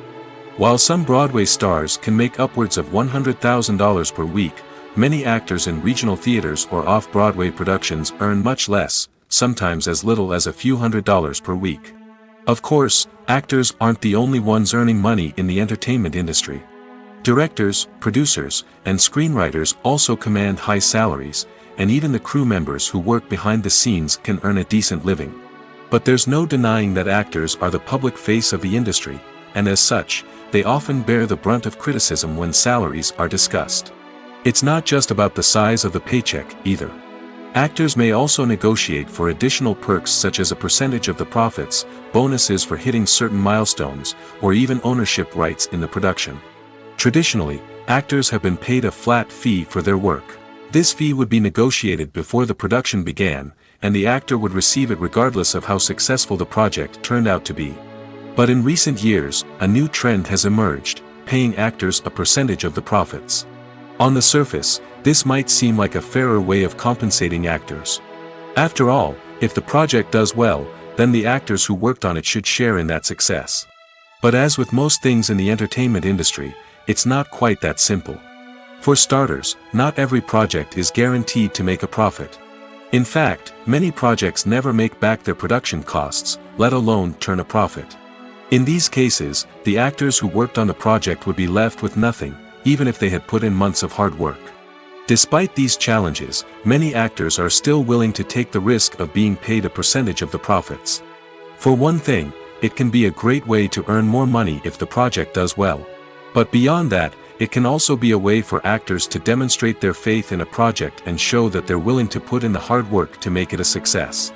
While some Broadway stars can make upwards of $100,000 per week, many actors in regional theaters or off-Broadway productions earn much less, sometimes as little as a few $100s per week. Of course, actors aren't the only ones earning money in the entertainment industry. Directors, producers, and screenwriters also command high salaries, and even the crew members who work behind the scenes can earn a decent living. But there's no denying that actors are the public face of the industry, and as such, they often bear the brunt of criticism when salaries are discussed. It's not just about the size of the paycheck, either. Actors may also negotiate for additional perks such as a percentage of the profits, bonuses for hitting certain milestones, or even ownership rights in the production. Traditionally, actors have been paid a flat fee for their work. This fee would be negotiated before the production began, and the actor would receive it regardless of how successful the project turned out to be. But in recent years, a new trend has emerged, paying actors a percentage of the profits. On the surface, this might seem like a fairer way of compensating actors. After all, if the project does well, then the actors who worked on it should share in that success. But as with most things in the entertainment industry, it's not quite that simple. For starters, not every project is guaranteed to make a profit. In fact, many projects never make back their production costs, let alone turn a profit. In these cases, the actors who worked on the project would be left with nothing, even if they had put in months of hard work. Despite these challenges, many actors are still willing to take the risk of being paid a percentage of the profits. For one thing, it can be a great way to earn more money if the project does well. But beyond that, it can also be a way for actors to demonstrate their faith in a project and show that they're willing to put in the hard work to make it a success.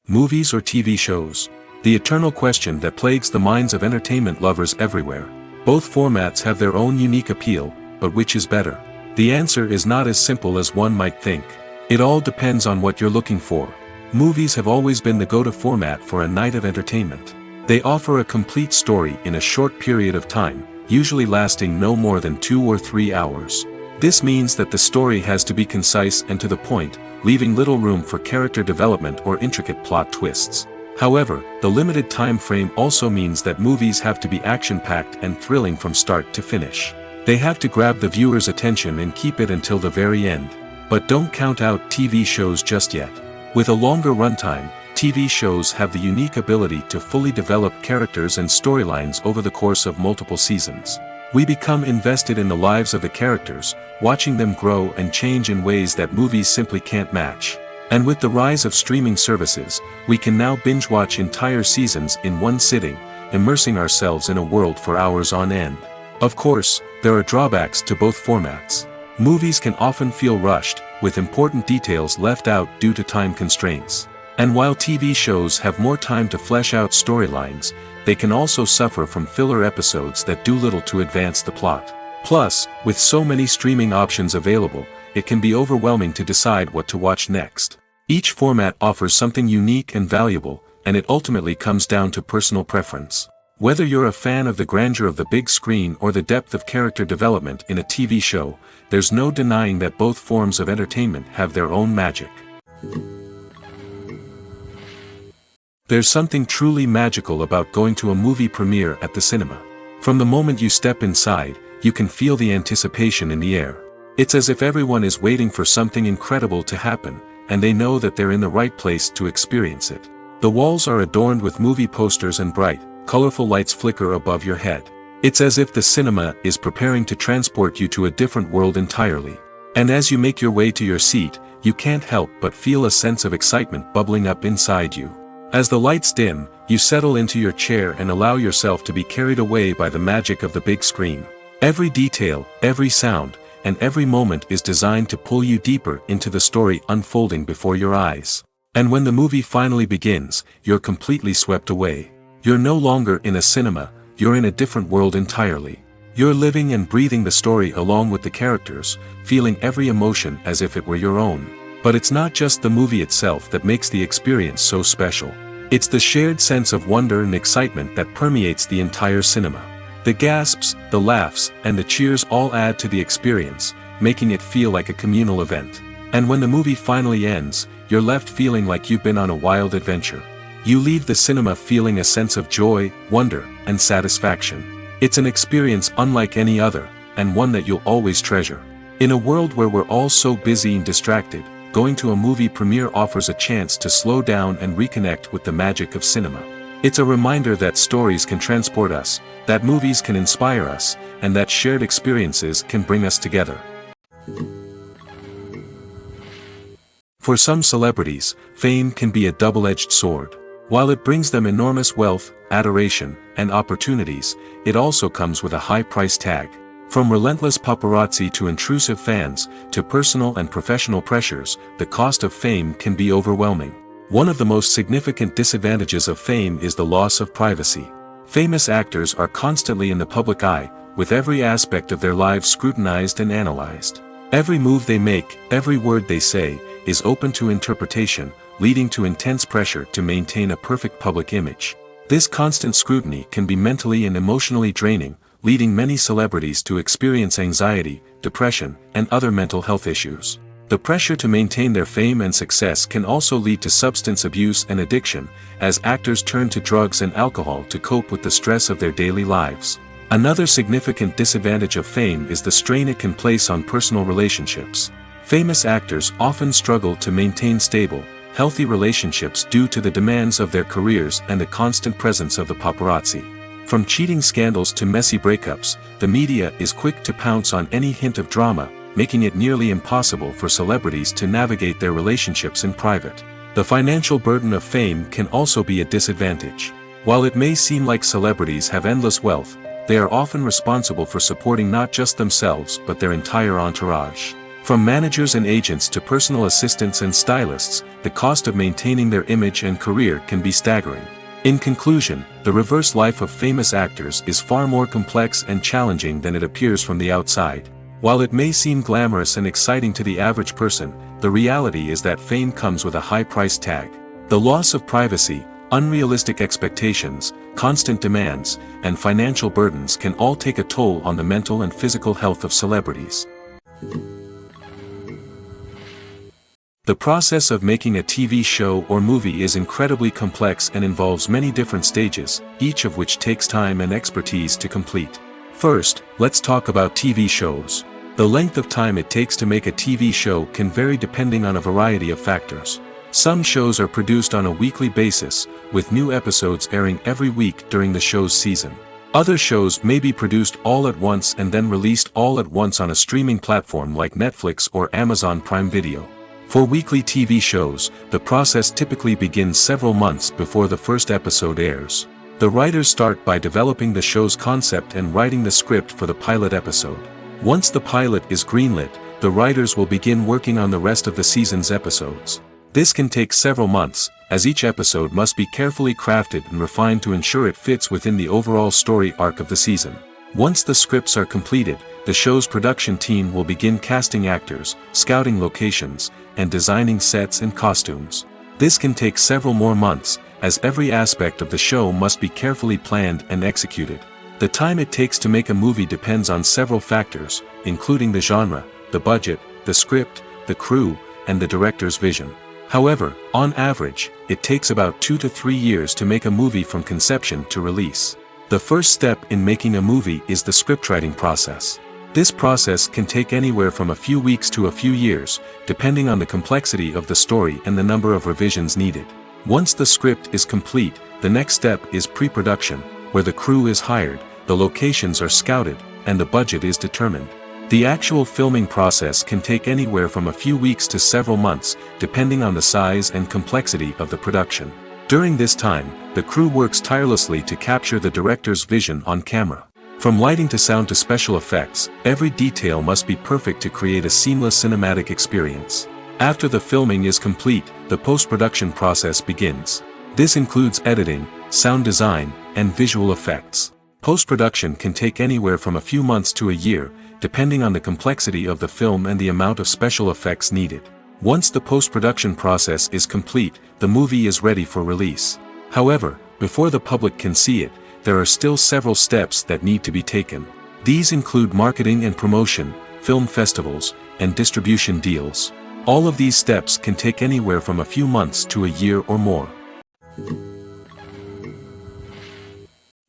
Movies or TV shows? The eternal question that plagues the minds of entertainment lovers everywhere. Both formats have their own unique appeal, but which is better? The answer is not as simple as one might think. It all depends on what you're looking for. Movies have always been the go-to format for a night of entertainment. They offer a complete story in a short period of time, usually lasting no more than 2 or 3 hours. This means that the story has to be concise and to the point, leaving little room for character development or intricate plot twists. However, the limited time frame also means that movies have to be action-packed and thrilling from start to finish. They have to grab the viewer's attention and keep it until the very end. But don't count out TV shows just yet. With a longer runtime, TV shows have the unique ability to fully develop characters and storylines over the course of multiple seasons. We become invested in the lives of the characters, watching them grow and change in ways that movies simply can't match. And with the rise of streaming services, we can now binge-watch entire seasons in one sitting, immersing ourselves in a world for hours on end. Of course, there are drawbacks to both formats. Movies can often feel rushed, with important details left out due to time constraints. And while TV shows have more time to flesh out storylines, they can also suffer from filler episodes that do little to advance the plot. Plus, with so many streaming options available, it can be overwhelming to decide what to watch next. Each format offers something unique and valuable, and it ultimately comes down to personal preference. Whether you're a fan of the grandeur of the big screen or the depth of character development in a TV show, there's no denying that both forms of entertainment have their own magic. There's something truly magical about going to a movie premiere at the cinema. From the moment you step inside, you can feel the anticipation in the air. It's as if everyone is waiting for something incredible to happen, and they know that they're in the right place to experience it. The walls are adorned with movie posters and bright, colorful lights flicker above your head. It's as if the cinema is preparing to transport you to a different world entirely. And as you make your way to your seat, you can't help but feel a sense of excitement bubbling up inside you. As the lights dim, you settle into your chair and allow yourself to be carried away by the magic of the big screen. Every detail, every sound, and every moment is designed to pull you deeper into the story unfolding before your eyes. And when the movie finally begins, you're completely swept away. You're no longer in a cinema, you're in a different world entirely. You're living and breathing the story along with the characters, feeling every emotion as if it were your own. But it's not just the movie itself that makes the experience so special. It's the shared sense of wonder and excitement that permeates the entire cinema. The gasps, the laughs, and the cheers all add to the experience, making it feel like a communal event. And when the movie finally ends, you're left feeling like you've been on a wild adventure. You leave the cinema feeling a sense of joy, wonder, and satisfaction. It's an experience unlike any other, and one that you'll always treasure. In a world where we're all so busy and distracted, going to a movie premiere offers a chance to slow down and reconnect with the magic of cinema. It's a reminder that stories can transport us, that movies can inspire us, and that shared experiences can bring us together. For some celebrities, fame can be a double-edged sword. While it brings them enormous wealth, adoration, and opportunities, it also comes with a high price tag. From relentless paparazzi to intrusive fans, to personal and professional pressures, the cost of fame can be overwhelming. One of the most significant disadvantages of fame is the loss of privacy. Famous actors are constantly in the public eye, with every aspect of their lives scrutinized and analyzed. Every move they make, every word they say, is open to interpretation, leading to intense pressure to maintain a perfect public image. This constant scrutiny can be mentally and emotionally draining, leading many celebrities to experience anxiety, depression, and other mental health issues. The pressure to maintain their fame and success can also lead to substance abuse and addiction, as actors turn to drugs and alcohol to cope with the stress of their daily lives. Another significant disadvantage of fame is the strain it can place on personal relationships. Famous actors often struggle to maintain stable, healthy relationships due to the demands of their careers and the constant presence of the paparazzi. From cheating scandals to messy breakups, the media is quick to pounce on any hint of drama, making it nearly impossible for celebrities to navigate their relationships in private. The financial burden of fame can also be a disadvantage. While it may seem like celebrities have endless wealth, they are often responsible for supporting not just themselves but their entire entourage. From managers and agents to personal assistants and stylists, the cost of maintaining their image and career can be staggering. In conclusion, the reverse life of famous actors is far more complex and challenging than it appears from the outside. While it may seem glamorous and exciting to the average person, the reality is that fame comes with a high price tag. The loss of privacy, unrealistic expectations, constant demands, and financial burdens can all take a toll on the mental and physical health of celebrities. The process of making a TV show or movie is incredibly complex and involves many different stages, each of which takes time and expertise to complete. First, let's talk about TV shows. The length of time it takes to make a TV show can vary depending on a variety of factors. Some shows are produced on a weekly basis, with new episodes airing every week during the show's season. Other shows may be produced all at once and then released all at once on a streaming platform like Netflix or Amazon Prime Video. For weekly TV shows, the process typically begins several months before the first episode airs. The writers start by developing the show's concept and writing the script for the pilot episode. Once the pilot is greenlit, the writers will begin working on the rest of the season's episodes. This can take several months, as each episode must be carefully crafted and refined to ensure it fits within the overall story arc of the season. Once the scripts are completed, the show's production team will begin casting actors, scouting locations, and designing sets and costumes. This can take several more months, as every aspect of the show must be carefully planned and executed. The time it takes to make a movie depends on several factors, including the genre, the budget, the script, the crew, and the director's vision. However, on average, it takes about 2 to 3 years to make a movie from conception to release. The first step in making a movie is the scriptwriting process. This process can take anywhere from a few weeks to a few years, depending on the complexity of the story and the number of revisions needed. Once the script is complete, the next step is pre-production, where the crew is hired, the locations are scouted, and the budget is determined. The actual filming process can take anywhere from a few weeks to several months, depending on the size and complexity of the production. During this time, the crew works tirelessly to capture the director's vision on camera. From lighting to sound to special effects, every detail must be perfect to create a seamless cinematic experience. After the filming is complete, the post-production process begins. This includes editing, sound design, and visual effects. Post-production can take anywhere from a few months to a year, depending on the complexity of the film and the amount of special effects needed. Once the post-production process is complete, the movie is ready for release. However, before the public can see it, there are still several steps that need to be taken. These include marketing and promotion, film festivals, and distribution deals. All of these steps can take anywhere from a few months to a year or more.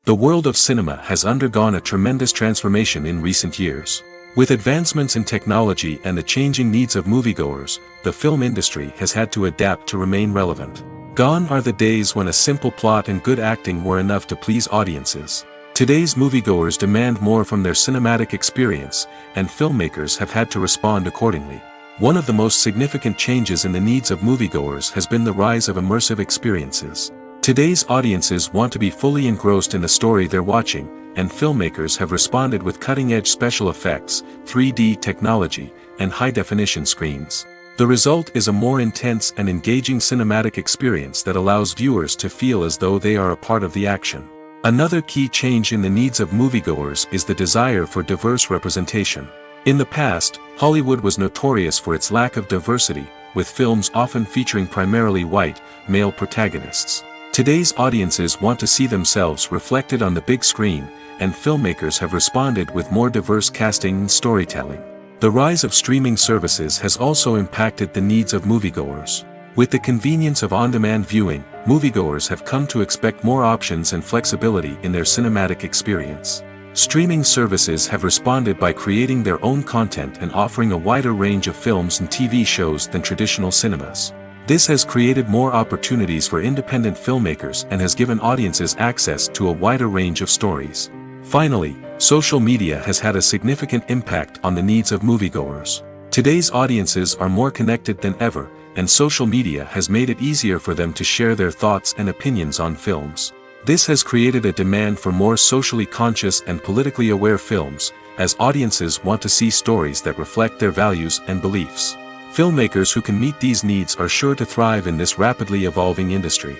The world of cinema has undergone a tremendous transformation in recent years. With advancements in technology and the changing needs of moviegoers, the film industry has had to adapt to remain relevant. Gone are the days when a simple plot and good acting were enough to please audiences. Today's moviegoers demand more from their cinematic experience, and filmmakers have had to respond accordingly. One of the most significant changes in the needs of moviegoers has been the rise of immersive experiences. Today's audiences want to be fully engrossed in the story they're watching, and filmmakers have responded with cutting-edge special effects, 3D technology, and high-definition screens. The result is a more intense and engaging cinematic experience that allows viewers to feel as though they are a part of the action. Another key change in the needs of moviegoers is the desire for diverse representation. In the past, Hollywood was notorious for its lack of diversity, with films often featuring primarily white, male protagonists. Today's audiences want to see themselves reflected on the big screen, and filmmakers have responded with more diverse casting and storytelling. The rise of streaming services has also impacted the needs of moviegoers. With the convenience of on-demand viewing, moviegoers have come to expect more options and flexibility in their cinematic experience. Streaming services have responded by creating their own content and offering a wider range of films and TV shows than traditional cinemas. This has created more opportunities for independent filmmakers and has given audiences access to a wider range of stories. Finally, social media has had a significant impact on the needs of moviegoers. Today's audiences are more connected than ever, and social media has made it easier for them to share their thoughts and opinions on films. This has created a demand for more socially conscious and politically aware films, as audiences want to see stories that reflect their values and beliefs. Filmmakers who can meet these needs are sure to thrive in this rapidly evolving industry.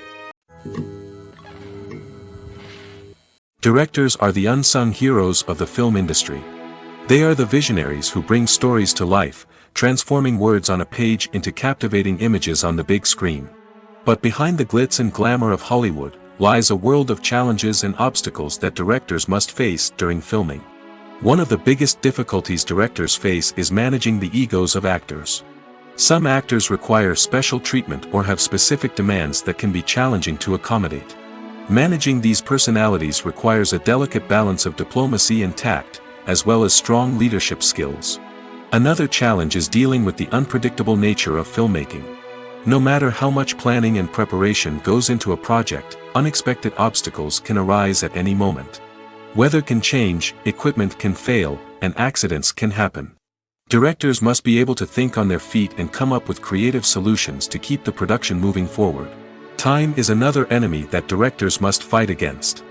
Directors are the unsung heroes of the film industry. They are the visionaries who bring stories to life, transforming words on a page into captivating images on the big screen. But behind the glitz and glamour of Hollywood lies a world of challenges and obstacles that directors must face during filming. One of the biggest difficulties directors face is managing the egos of actors. Some actors require special treatment or have specific demands that can be challenging to accommodate. Managing these personalities requires a delicate balance of diplomacy and tact, as well as strong leadership skills. Another challenge is dealing with the unpredictable nature of filmmaking. No matter how much planning and preparation goes into a project, unexpected obstacles can arise at any moment. Weather can change, equipment can fail, and accidents can happen. Directors must be able to think on their feet and come up with creative solutions to keep the production moving forward. Time is another enemy that directors must fight against.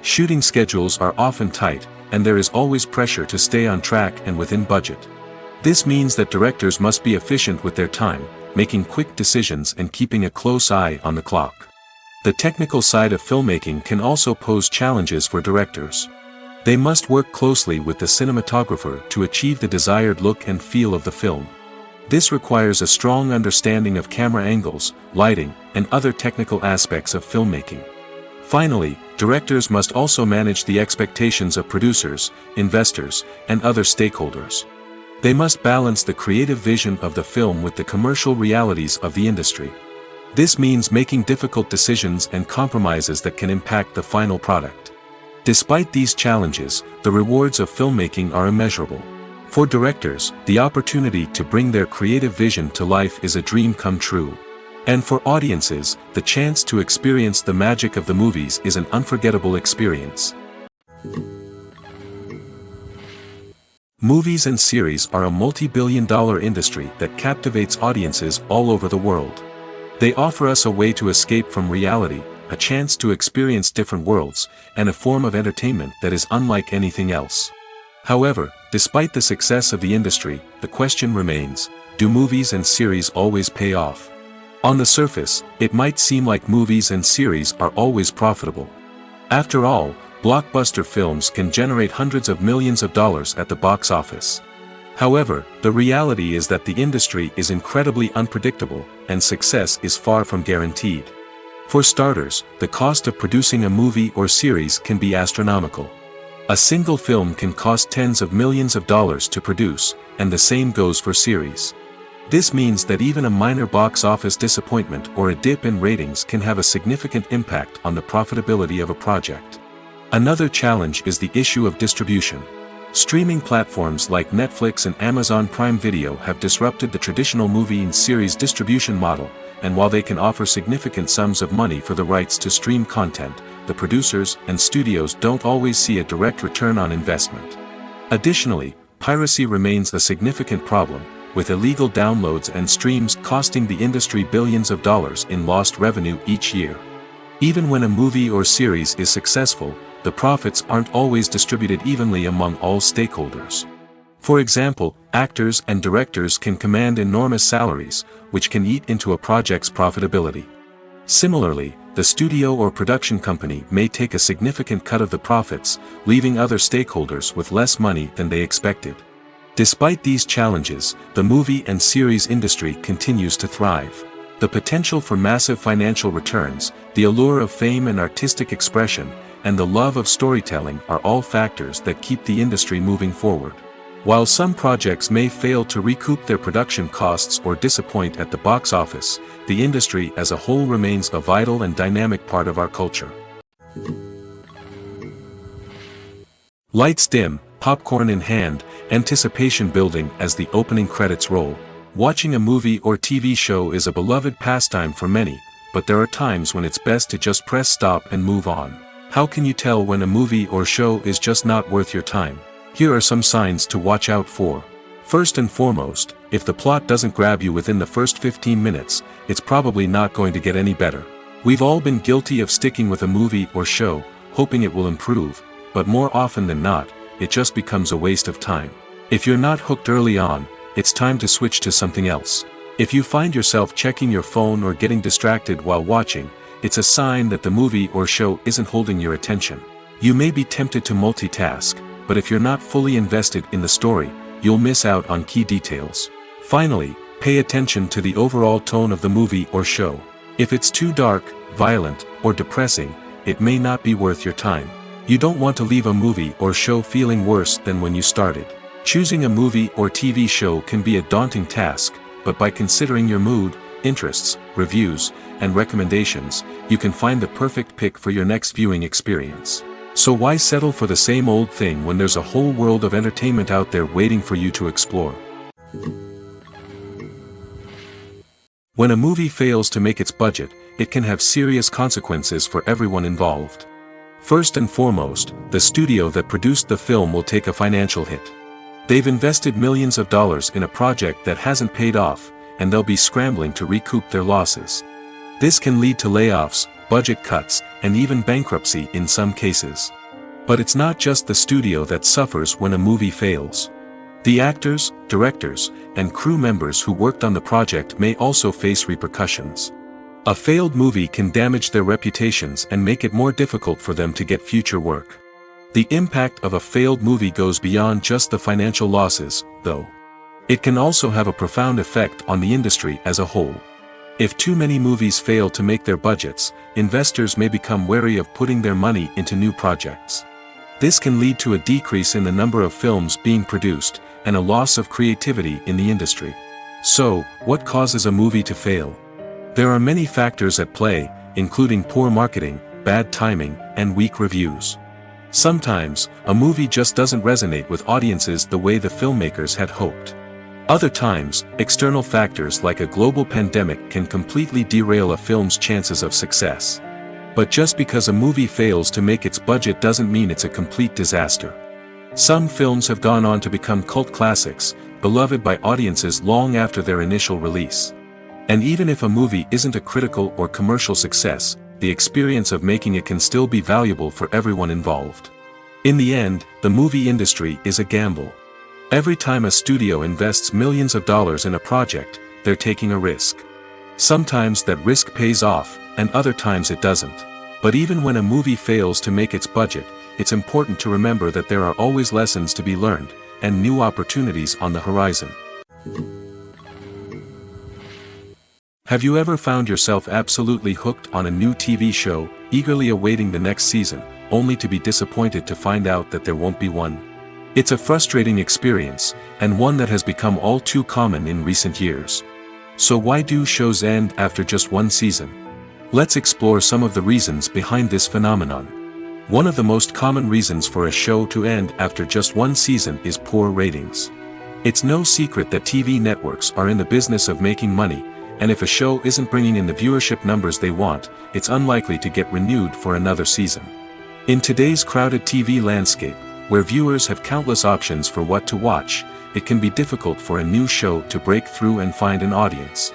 Shooting schedules are often tight, and there is always pressure to stay on track and within budget. This means that directors must be efficient with their time, making quick decisions and keeping a close eye on the clock. The technical side of filmmaking can also pose challenges for directors. They must work closely with the cinematographer to achieve the desired look and feel of the film. This requires a strong understanding of camera angles, lighting, and other technical aspects of filmmaking. Finally, directors must also manage the expectations of producers, investors, and other stakeholders. They must balance the creative vision of the film with the commercial realities of the industry. This means making difficult decisions and compromises that can impact the final product. Despite these challenges, the rewards of filmmaking are immeasurable. For directors, the opportunity to bring their creative vision to life is a dream come true. And for audiences, the chance to experience the magic of the movies is an unforgettable experience. Movies and series are a multi-billion-dollar industry that captivates audiences all over the world. They offer us a way to escape from reality, a chance to experience different worlds, and a form of entertainment that is unlike anything else. However, despite the success of the industry, the question remains, do movies and series always pay off? On the surface, it might seem like movies and series are always profitable. After all, blockbuster films can generate hundreds of millions of dollars at the box office. However, the reality is that the industry is incredibly unpredictable, and success is far from guaranteed. For starters, the cost of producing a movie or series can be astronomical. A single film can cost tens of millions of dollars to produce, and the same goes for series. This means that even a minor box office disappointment or a dip in ratings can have a significant impact on the profitability of a project. Another challenge is the issue of distribution. Streaming platforms like Netflix and Amazon Prime Video have disrupted the traditional movie and series distribution model, and while they can offer significant sums of money for the rights to stream content, the producers and studios don't always see a direct return on investment. Additionally, piracy remains a significant problem, with illegal downloads and streams costing the industry billions of dollars in lost revenue each year. Even when a movie or series is successful, the profits aren't always distributed evenly among all stakeholders. For example, actors and directors can command enormous salaries, which can eat into a project's profitability. Similarly, the studio or production company may take a significant cut of the profits, leaving other stakeholders with less money than they expected. Despite these challenges, the movie and series industry continues to thrive. The potential for massive financial returns, the allure of fame and artistic expression, and the love of storytelling are all factors that keep the industry moving forward. While some projects may fail to recoup their production costs or disappoint at the box office, the industry as a whole remains a vital and dynamic part of our culture. Lights dim, popcorn in hand, anticipation building as the opening credits roll. Watching a movie or TV show is a beloved pastime for many, but there are times when it's best to just press stop and move on. How can you tell when a movie or show is just not worth your time? Here are some signs to watch out for. First and foremost, if the plot doesn't grab you within the first 15 minutes, it's probably not going to get any better. We've all been guilty of sticking with a movie or show, hoping it will improve, but more often than not, it just becomes a waste of time. If you're not hooked early on, it's time to switch to something else. If you find yourself checking your phone or getting distracted while watching, it's a sign that the movie or show isn't holding your attention. You may be tempted to multitask, but if you're not fully invested in the story, you'll miss out on key details. Finally, pay attention to the overall tone of the movie or show. If it's too dark, violent, or depressing, it may not be worth your time. You don't want to leave a movie or show feeling worse than when you started. Choosing a movie or TV show can be a daunting task, but by considering your mood, interests, reviews, and recommendations, you can find the perfect pick for your next viewing experience. So why settle for the same old thing when there's a whole world of entertainment out there waiting for you to explore? When a movie fails to make its budget, it can have serious consequences for everyone involved. First and foremost, the studio that produced the film will take a financial hit. They've invested millions of dollars in a project that hasn't paid off, and they'll be scrambling to recoup their losses. This can lead to layoffs, budget cuts, and even bankruptcy in some cases. But it's not just the studio that suffers when a movie fails. The actors, directors, and crew members who worked on the project may also face repercussions. A failed movie can damage their reputations and make it more difficult for them to get future work. The impact of a failed movie goes beyond just the financial losses, though. It can also have a profound effect on the industry as a whole. If too many movies fail to make their budgets, investors may become wary of putting their money into new projects. This can lead to a decrease in the number of films being produced, and a loss of creativity in the industry. So, what causes a movie to fail? There are many factors at play, including poor marketing, bad timing, and weak reviews. Sometimes, a movie just doesn't resonate with audiences the way the filmmakers had hoped. Other times, external factors like a global pandemic can completely derail a film's chances of success. But just because a movie fails to make its budget doesn't mean it's a complete disaster. Some films have gone on to become cult classics, beloved by audiences long after their initial release. And even if a movie isn't a critical or commercial success, the experience of making it can still be valuable for everyone involved. In the end, the movie industry is a gamble. Every time a studio invests millions of dollars in a project, they're taking a risk. Sometimes that risk pays off, and other times it doesn't. But even when a movie fails to make its budget, it's important to remember that there are always lessons to be learned, and new opportunities on the horizon. Have you ever found yourself absolutely hooked on a new TV show, eagerly awaiting the next season, only to be disappointed to find out that there won't be one? It's a frustrating experience, and one that has become all too common in recent years. So why do shows end after just one season? Let's explore some of the reasons behind this phenomenon. One of the most common reasons for a show to end after just one season is poor ratings. It's no secret that TV networks are in the business of making money, and if a show isn't bringing in the viewership numbers they want, it's unlikely to get renewed for another season. In today's crowded TV landscape, where viewers have countless options for what to watch, it can be difficult for a new show to break through and find an audience.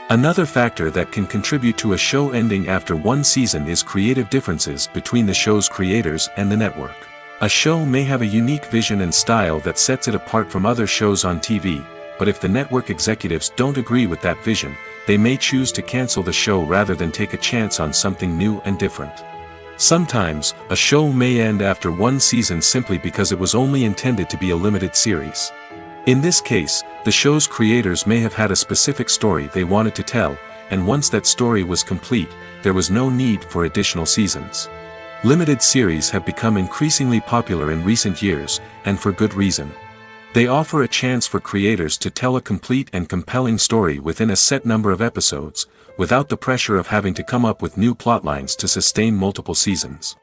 Another factor that can contribute to a show ending after one season is creative differences between the show's creators and the network. A show may have a unique vision and style that sets it apart from other shows on TV, but if the network executives don't agree with that vision, they may choose to cancel the show rather than take a chance on something new and different. Sometimes, a show may end after one season simply because it was only intended to be a limited series. In this case, the show's creators may have had a specific story they wanted to tell, and once that story was complete, there was no need for additional seasons. Limited series have become increasingly popular in recent years, and for good reason. They offer a chance for creators to tell a complete and compelling story within a set number of episodes, without the pressure of having to come up with new plotlines to sustain multiple seasons.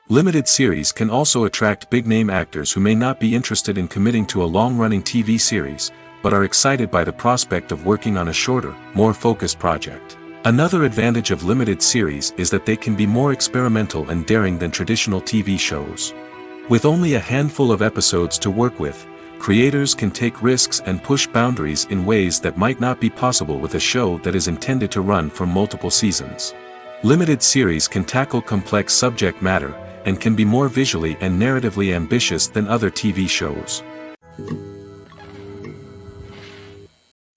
Limited series can also attract big-name actors who may not be interested in committing to a long-running TV series, but are excited by the prospect of working on a shorter, more focused project. Another advantage of limited series is that they can be more experimental and daring than traditional TV shows. With only a handful of episodes to work with, creators can take risks and push boundaries in ways that might not be possible with a show that is intended to run for multiple seasons. Limited series can tackle complex subject matter, and can be more visually and narratively ambitious than other TV shows.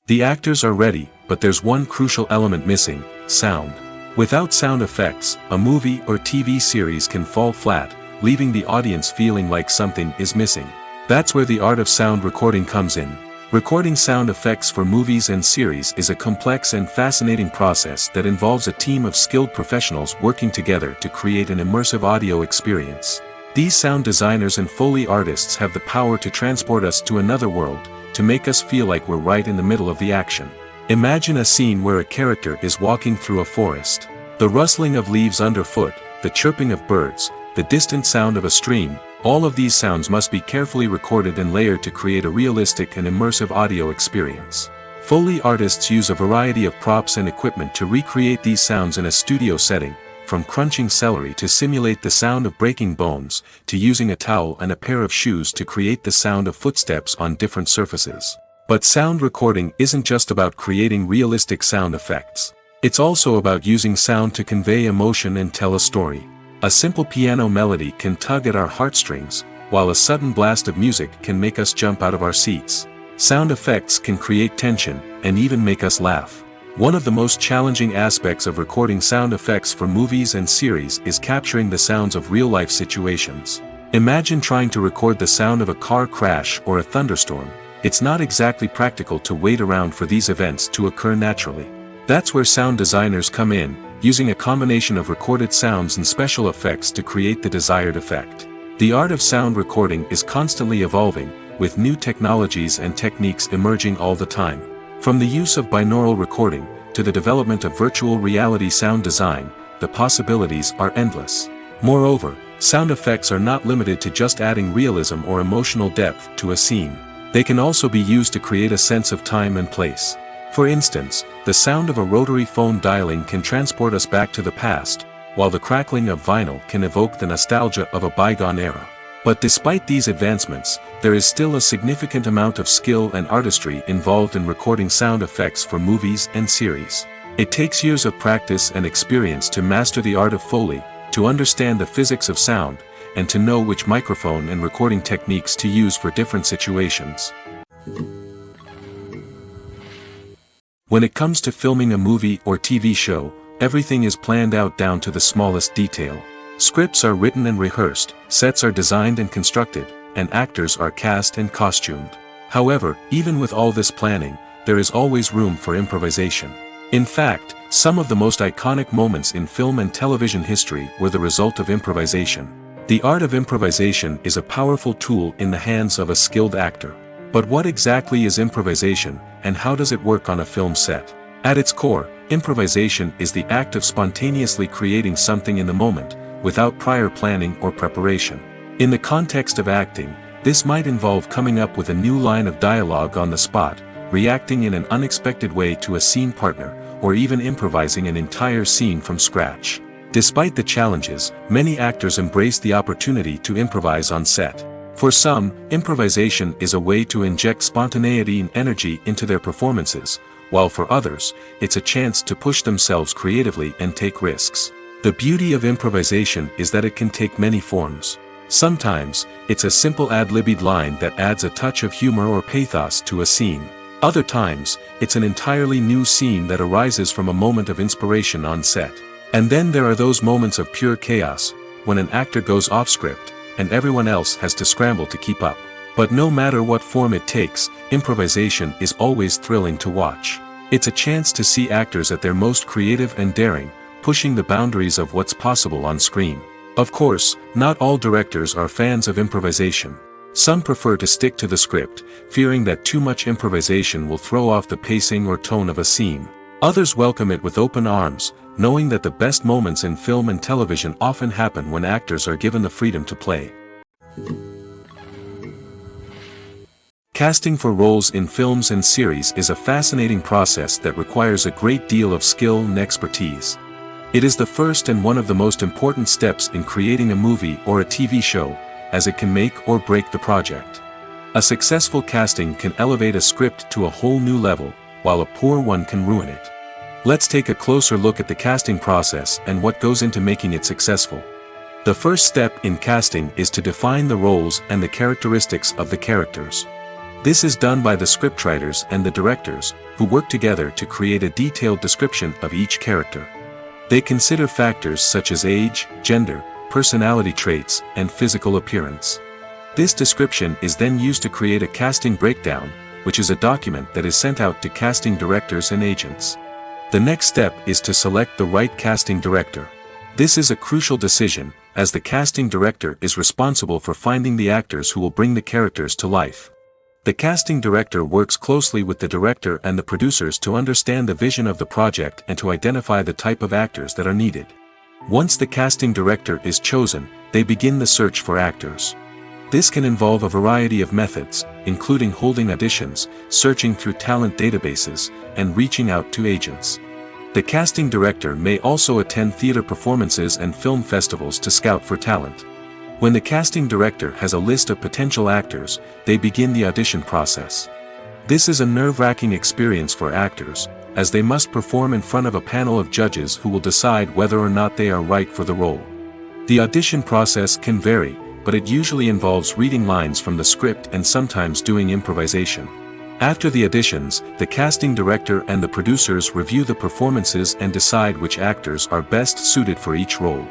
The actors are ready, but there's one crucial element missing: sound. Without sound effects, a movie or TV series can fall flat, leaving the audience feeling like something is missing. That's where the art of sound recording comes in. Recording sound effects for movies and series is a complex and fascinating process that involves a team of skilled professionals working together to create an immersive audio experience. These sound designers and Foley artists have the power to transport us to another world, to make us feel like we're right in the middle of the action. Imagine a scene where a character is walking through a forest. The rustling of leaves underfoot, the chirping of birds, the distant sound of a stream, all of these sounds must be carefully recorded and layered to create a realistic and immersive audio experience. Foley artists use a variety of props and equipment to recreate these sounds in a studio setting, from crunching celery to simulate the sound of breaking bones, to using a towel and a pair of shoes to create the sound of footsteps on different surfaces. But sound recording isn't just about creating realistic sound effects. It's also about using sound to convey emotion and tell a story. A simple piano melody can tug at our heartstrings, while a sudden blast of music can make us jump out of our seats. Sound effects can create tension, and even make us laugh. One of the most challenging aspects of recording sound effects for movies and series is capturing the sounds of real-life situations. Imagine trying to record the sound of a car crash or a thunderstorm. It's not exactly practical to wait around for these events to occur naturally. That's where sound designers come in, using a combination of recorded sounds and special effects to create the desired effect. The art of sound recording is constantly evolving, with new technologies and techniques emerging all the time. From the use of binaural recording, to the development of virtual reality sound design, the possibilities are endless. Moreover, sound effects are not limited to just adding realism or emotional depth to a scene. They can also be used to create a sense of time and place. For instance, the sound of a rotary phone dialing can transport us back to the past, while the crackling of vinyl can evoke the nostalgia of a bygone era. But despite these advancements, there is still a significant amount of skill and artistry involved in recording sound effects for movies and series. It takes years of practice and experience to master the art of Foley, to understand the physics of sound, and to know which microphone and recording techniques to use for different situations. When it comes to filming a movie or TV show, everything is planned out down to the smallest detail. Scripts are written and rehearsed, sets are designed and constructed, and actors are cast and costumed. However, even with all this planning, there is always room for improvisation. In fact, some of the most iconic moments in film and television history were the result of improvisation. The art of improvisation is a powerful tool in the hands of a skilled actor. But what exactly is improvisation, and how does it work on a film set? At its core, improvisation is the act of spontaneously creating something in the moment, without prior planning or preparation. In the context of acting, this might involve coming up with a new line of dialogue on the spot, reacting in an unexpected way to a scene partner, or even improvising an entire scene from scratch. Despite the challenges, many actors embrace the opportunity to improvise on set. For some, improvisation is a way to inject spontaneity and energy into their performances, while for others, it's a chance to push themselves creatively and take risks. The beauty of improvisation is that it can take many forms. Sometimes, it's a simple ad-libbed line that adds a touch of humor or pathos to a scene. Other times, it's an entirely new scene that arises from a moment of inspiration on set. And then there are those moments of pure chaos, when an actor goes off script, and everyone else has to scramble to keep up. But no matter what form it takes, improvisation is always thrilling to watch. It's a chance to see actors at their most creative and daring, pushing the boundaries of what's possible on screen. Of course, not all directors are fans of improvisation. Some prefer to stick to the script, fearing that too much improvisation will throw off the pacing or tone of a scene. Others welcome it with open arms, knowing that the best moments in film and television often happen when actors are given the freedom to play. Casting for roles in films and series is a fascinating process that requires a great deal of skill and expertise. It is the first and one of the most important steps in creating a movie or a TV show, as it can make or break the project. A successful casting can elevate a script to a whole new level, while a poor one can ruin it. Let's take a closer look at the casting process and what goes into making it successful. The first step in casting is to define the roles and the characteristics of the characters. This is done by the scriptwriters and the directors, who work together to create a detailed description of each character. They consider factors such as age, gender, personality traits, and physical appearance. This description is then used to create a casting breakdown, which is a document that is sent out to casting directors and agents. The next step is to select the right casting director. This is a crucial decision, as the casting director is responsible for finding the actors who will bring the characters to life. The casting director works closely with the director and the producers to understand the vision of the project and to identify the type of actors that are needed. Once the casting director is chosen, they begin the search for actors. This can involve a variety of methods, including holding auditions, searching through talent databases, and reaching out to agents. The casting director may also attend theater performances and film festivals to scout for talent. When the casting director has a list of potential actors, they begin the audition process. This is a nerve-wracking experience for actors, as they must perform in front of a panel of judges who will decide whether or not they are right for the role. The audition process can vary, but it usually involves reading lines from the script and sometimes doing improvisation. After the auditions, the casting director and the producers review the performances and decide which actors are best suited for each role.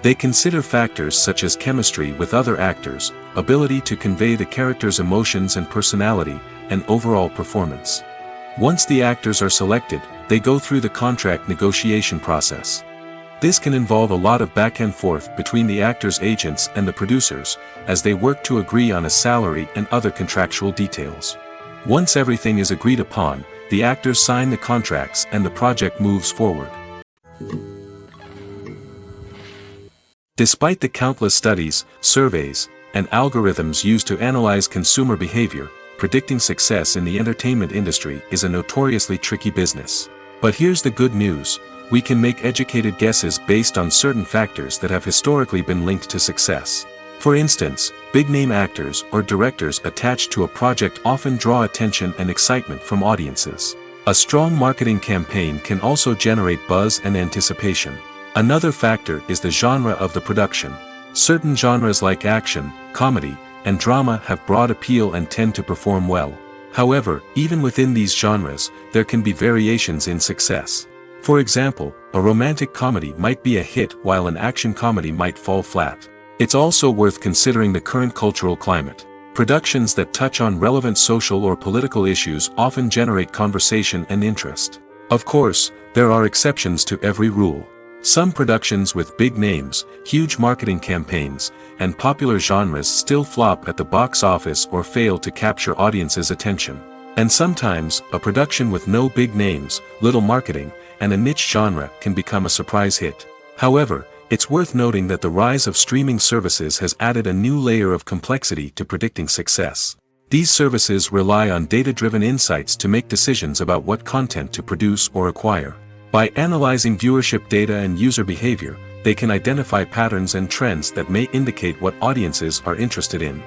They consider factors such as chemistry with other actors, ability to convey the character's emotions and personality, and overall performance. Once the actors are selected, they go through the contract negotiation process. This can involve a lot of back and forth between the actors' agents and the producers, as they work to agree on a salary and other contractual details. Once everything is agreed upon, the actors sign the contracts and the project moves forward. Despite the countless studies, surveys, and algorithms used to analyze consumer behavior, predicting success in the entertainment industry is a notoriously tricky business. But here's the good news: we can make educated guesses based on certain factors that have historically been linked to success. For instance, big-name actors or directors attached to a project often draw attention and excitement from audiences. A strong marketing campaign can also generate buzz and anticipation. Another factor is the genre of the production. Certain genres like action, comedy, and drama have broad appeal and tend to perform well. However, even within these genres, there can be variations in success. For example, a romantic comedy might be a hit while an action comedy might fall flat. It's also worth considering the current cultural climate. Productions that touch on relevant social or political issues often generate conversation and interest. Of course, there are exceptions to every rule. Some productions with big names, huge marketing campaigns, and popular genres still flop at the box office or fail to capture audiences' attention. And sometimes, a production with no big names, little marketing, and a niche genre can become a surprise hit. However, it's worth noting that the rise of streaming services has added a new layer of complexity to predicting success. These services rely on data-driven insights to make decisions about what content to produce or acquire. By analyzing viewership data and user behavior, they can identify patterns and trends that may indicate what audiences are interested in.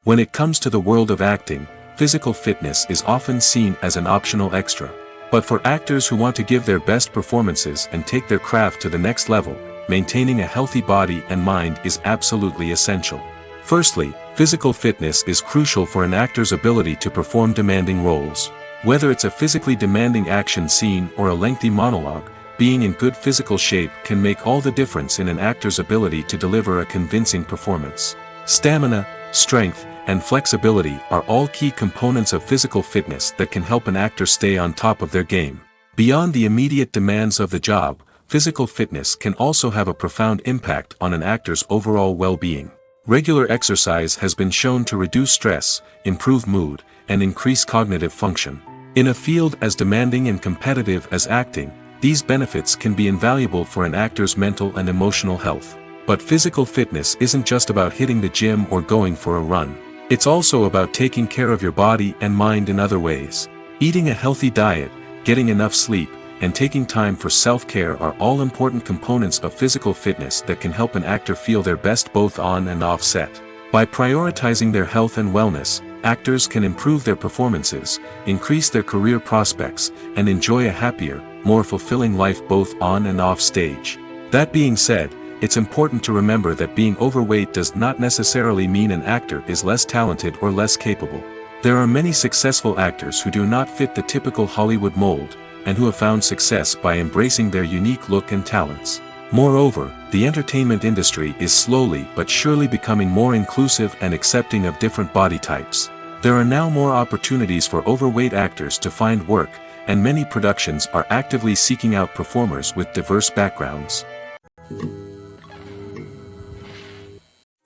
When it comes to the world of acting, physical fitness is often seen as an optional extra. But for actors who want to give their best performances and take their craft to the next level, maintaining a healthy body and mind is absolutely essential. Firstly, physical fitness is crucial for an actor's ability to perform demanding roles. Whether it's a physically demanding action scene or a lengthy monologue, being in good physical shape can make all the difference in an actor's ability to deliver a convincing performance. Stamina, strength, and flexibility are all key components of physical fitness that can help an actor stay on top of their game. Beyond the immediate demands of the job, physical fitness can also have a profound impact on an actor's overall well-being. Regular exercise has been shown to reduce stress, improve mood, and increase cognitive function. In a field as demanding and competitive as acting, these benefits can be invaluable for an actor's mental and emotional health. But physical fitness isn't just about hitting the gym or going for a run. It's also about taking care of your body and mind in other ways. Eating a healthy diet, getting enough sleep, and taking time for self-care are all important components of physical fitness that can help an actor feel their best both on and off set. By prioritizing their health and wellness, actors can improve their performances, increase their career prospects, and enjoy a happier, more fulfilling life both on and off stage. That being said, it's important to remember that being overweight does not necessarily mean an actor is less talented or less capable. There are many successful actors who do not fit the typical Hollywood mold, and who have found success by embracing their unique look and talents. Moreover, the entertainment industry is slowly but surely becoming more inclusive and accepting of different body types. There are now more opportunities for overweight actors to find work, and many productions are actively seeking out performers with diverse backgrounds.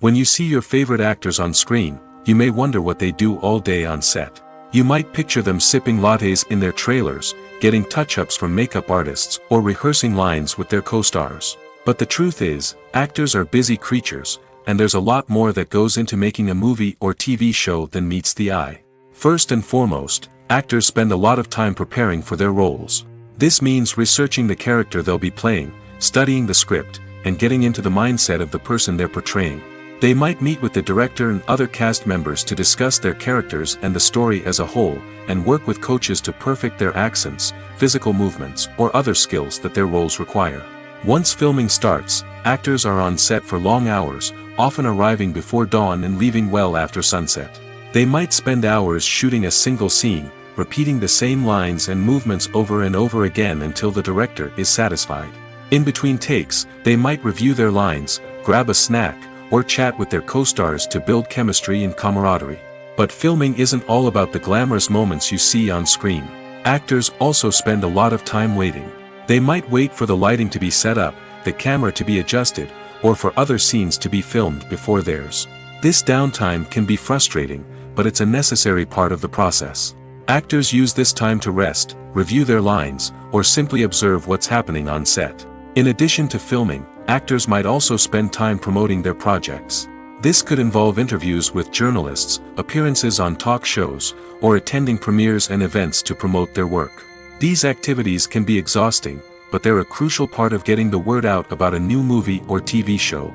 When you see your favorite actors on screen, you may wonder what they do all day on set. You might picture them sipping lattes in their trailers, getting touch-ups from makeup artists, or rehearsing lines with their co-stars. But the truth is, actors are busy creatures, and there's a lot more that goes into making a movie or TV show than meets the eye. First and foremost, actors spend a lot of time preparing for their roles. This means researching the character they'll be playing, studying the script, and getting into the mindset of the person they're portraying. They might meet with the director and other cast members to discuss their characters and the story as a whole, and work with coaches to perfect their accents, physical movements, or other skills that their roles require. Once filming starts, actors are on set for long hours, often arriving before dawn and leaving well after sunset. They might spend hours shooting a single scene, repeating the same lines and movements over and over again until the director is satisfied. In between takes, they might review their lines, grab a snack, or chat with their co-stars to build chemistry and camaraderie. But filming isn't all about the glamorous moments you see on screen. Actors also spend a lot of time waiting. They might wait for the lighting to be set up, the camera to be adjusted, or for other scenes to be filmed before theirs. This downtime can be frustrating, but it's a necessary part of the process. Actors use this time to rest, review their lines, or simply observe what's happening on set. In addition to filming, actors might also spend time promoting their projects. This could involve interviews with journalists, appearances on talk shows, or attending premieres and events to promote their work. These activities can be exhausting, but they're a crucial part of getting the word out about a new movie or TV show.